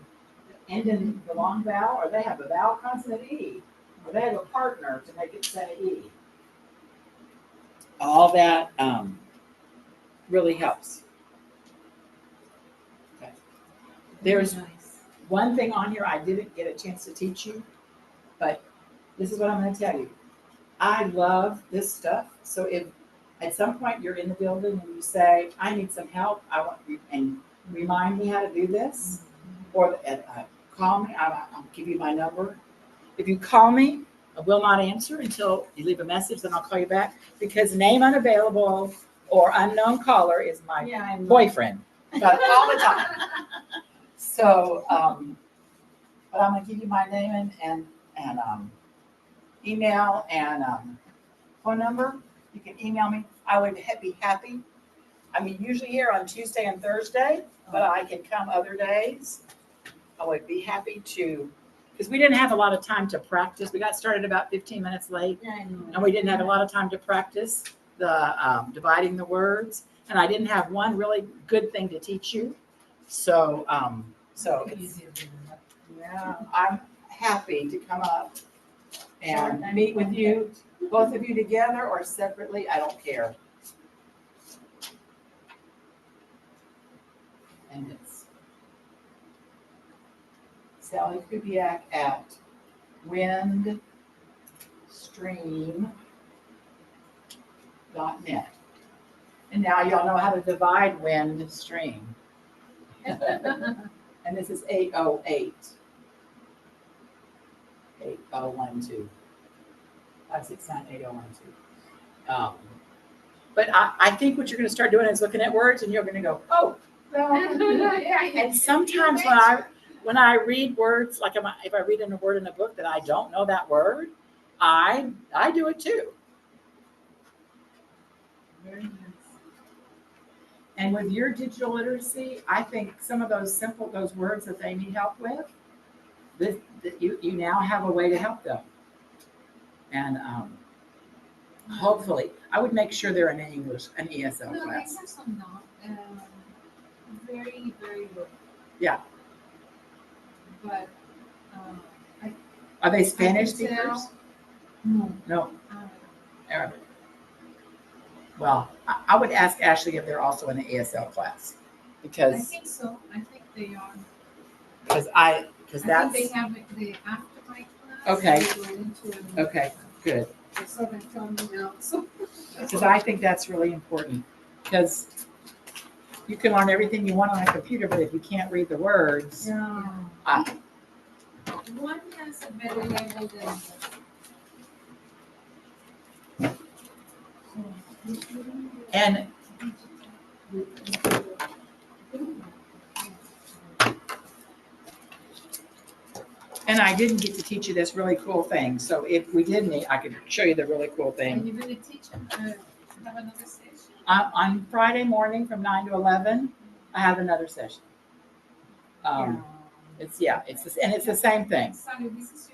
end in the long vowel or they have a vowel consonant E, or they have a partner to make it say E. All that really helps. Okay. There's one thing on here I didn't get a chance to teach you, but this is what I'm going to tell you. I love this stuff. So if at some point you're in the building and you say, I need some help, I want you, and remind me how to do this, or call me, I'll give you my number. If you call me, I will not answer until you leave a message, then I'll call you back, because name unavailable or unknown caller is my boyfriend, but all the time. So, but I'm gonna give you my name and email and phone number. You can email me. I would be happy. I'm usually here on Tuesday and Thursday, but I can come other days. I would be happy to, because we didn't have a lot of time to practice. We got started about 15 minutes late, and we didn't have a lot of time to practice the dividing the words. And I didn't have one really good thing to teach you. So, yeah, I'm happy to come up and meet with you, both of you together or separately. I don't care. And it's Sally Kubiak at windstream.net. And now y'all know how to divide wind stream. And this is 808. 8012. 569-8012. But I think what you're going to start doing is looking at words and you're going to go, oh, well. And sometimes when I read words, like if I read a word in a book that I don't know that word, I do it too. Very nice. And with your digital literacy, I think some of those words that they need help with, you now have a way to help them. And hopefully, I would make sure they're in English, an ESL No, class. they have some not. Very, very low. Yeah. But Are they Spanish I can speakers? tell- No. No, Arabic. Well, I would ask Ashley if they're also in the ESL class, I because think so. I think they are. that's I think they have the after my class. Okay. They go into another okay. Good, class. So they tell me now. So because I think that's really important. Because you can learn everything you want on a computer, but if you can't read the words, yeah. I- One has a better level than and I didn't get to teach you this really cool thing. So if we did meet, I could show you the really cool And thing. you're gonna teach them have another session? On Friday morning from 9 to 11, I have another session. It's the same thing. Sally, this is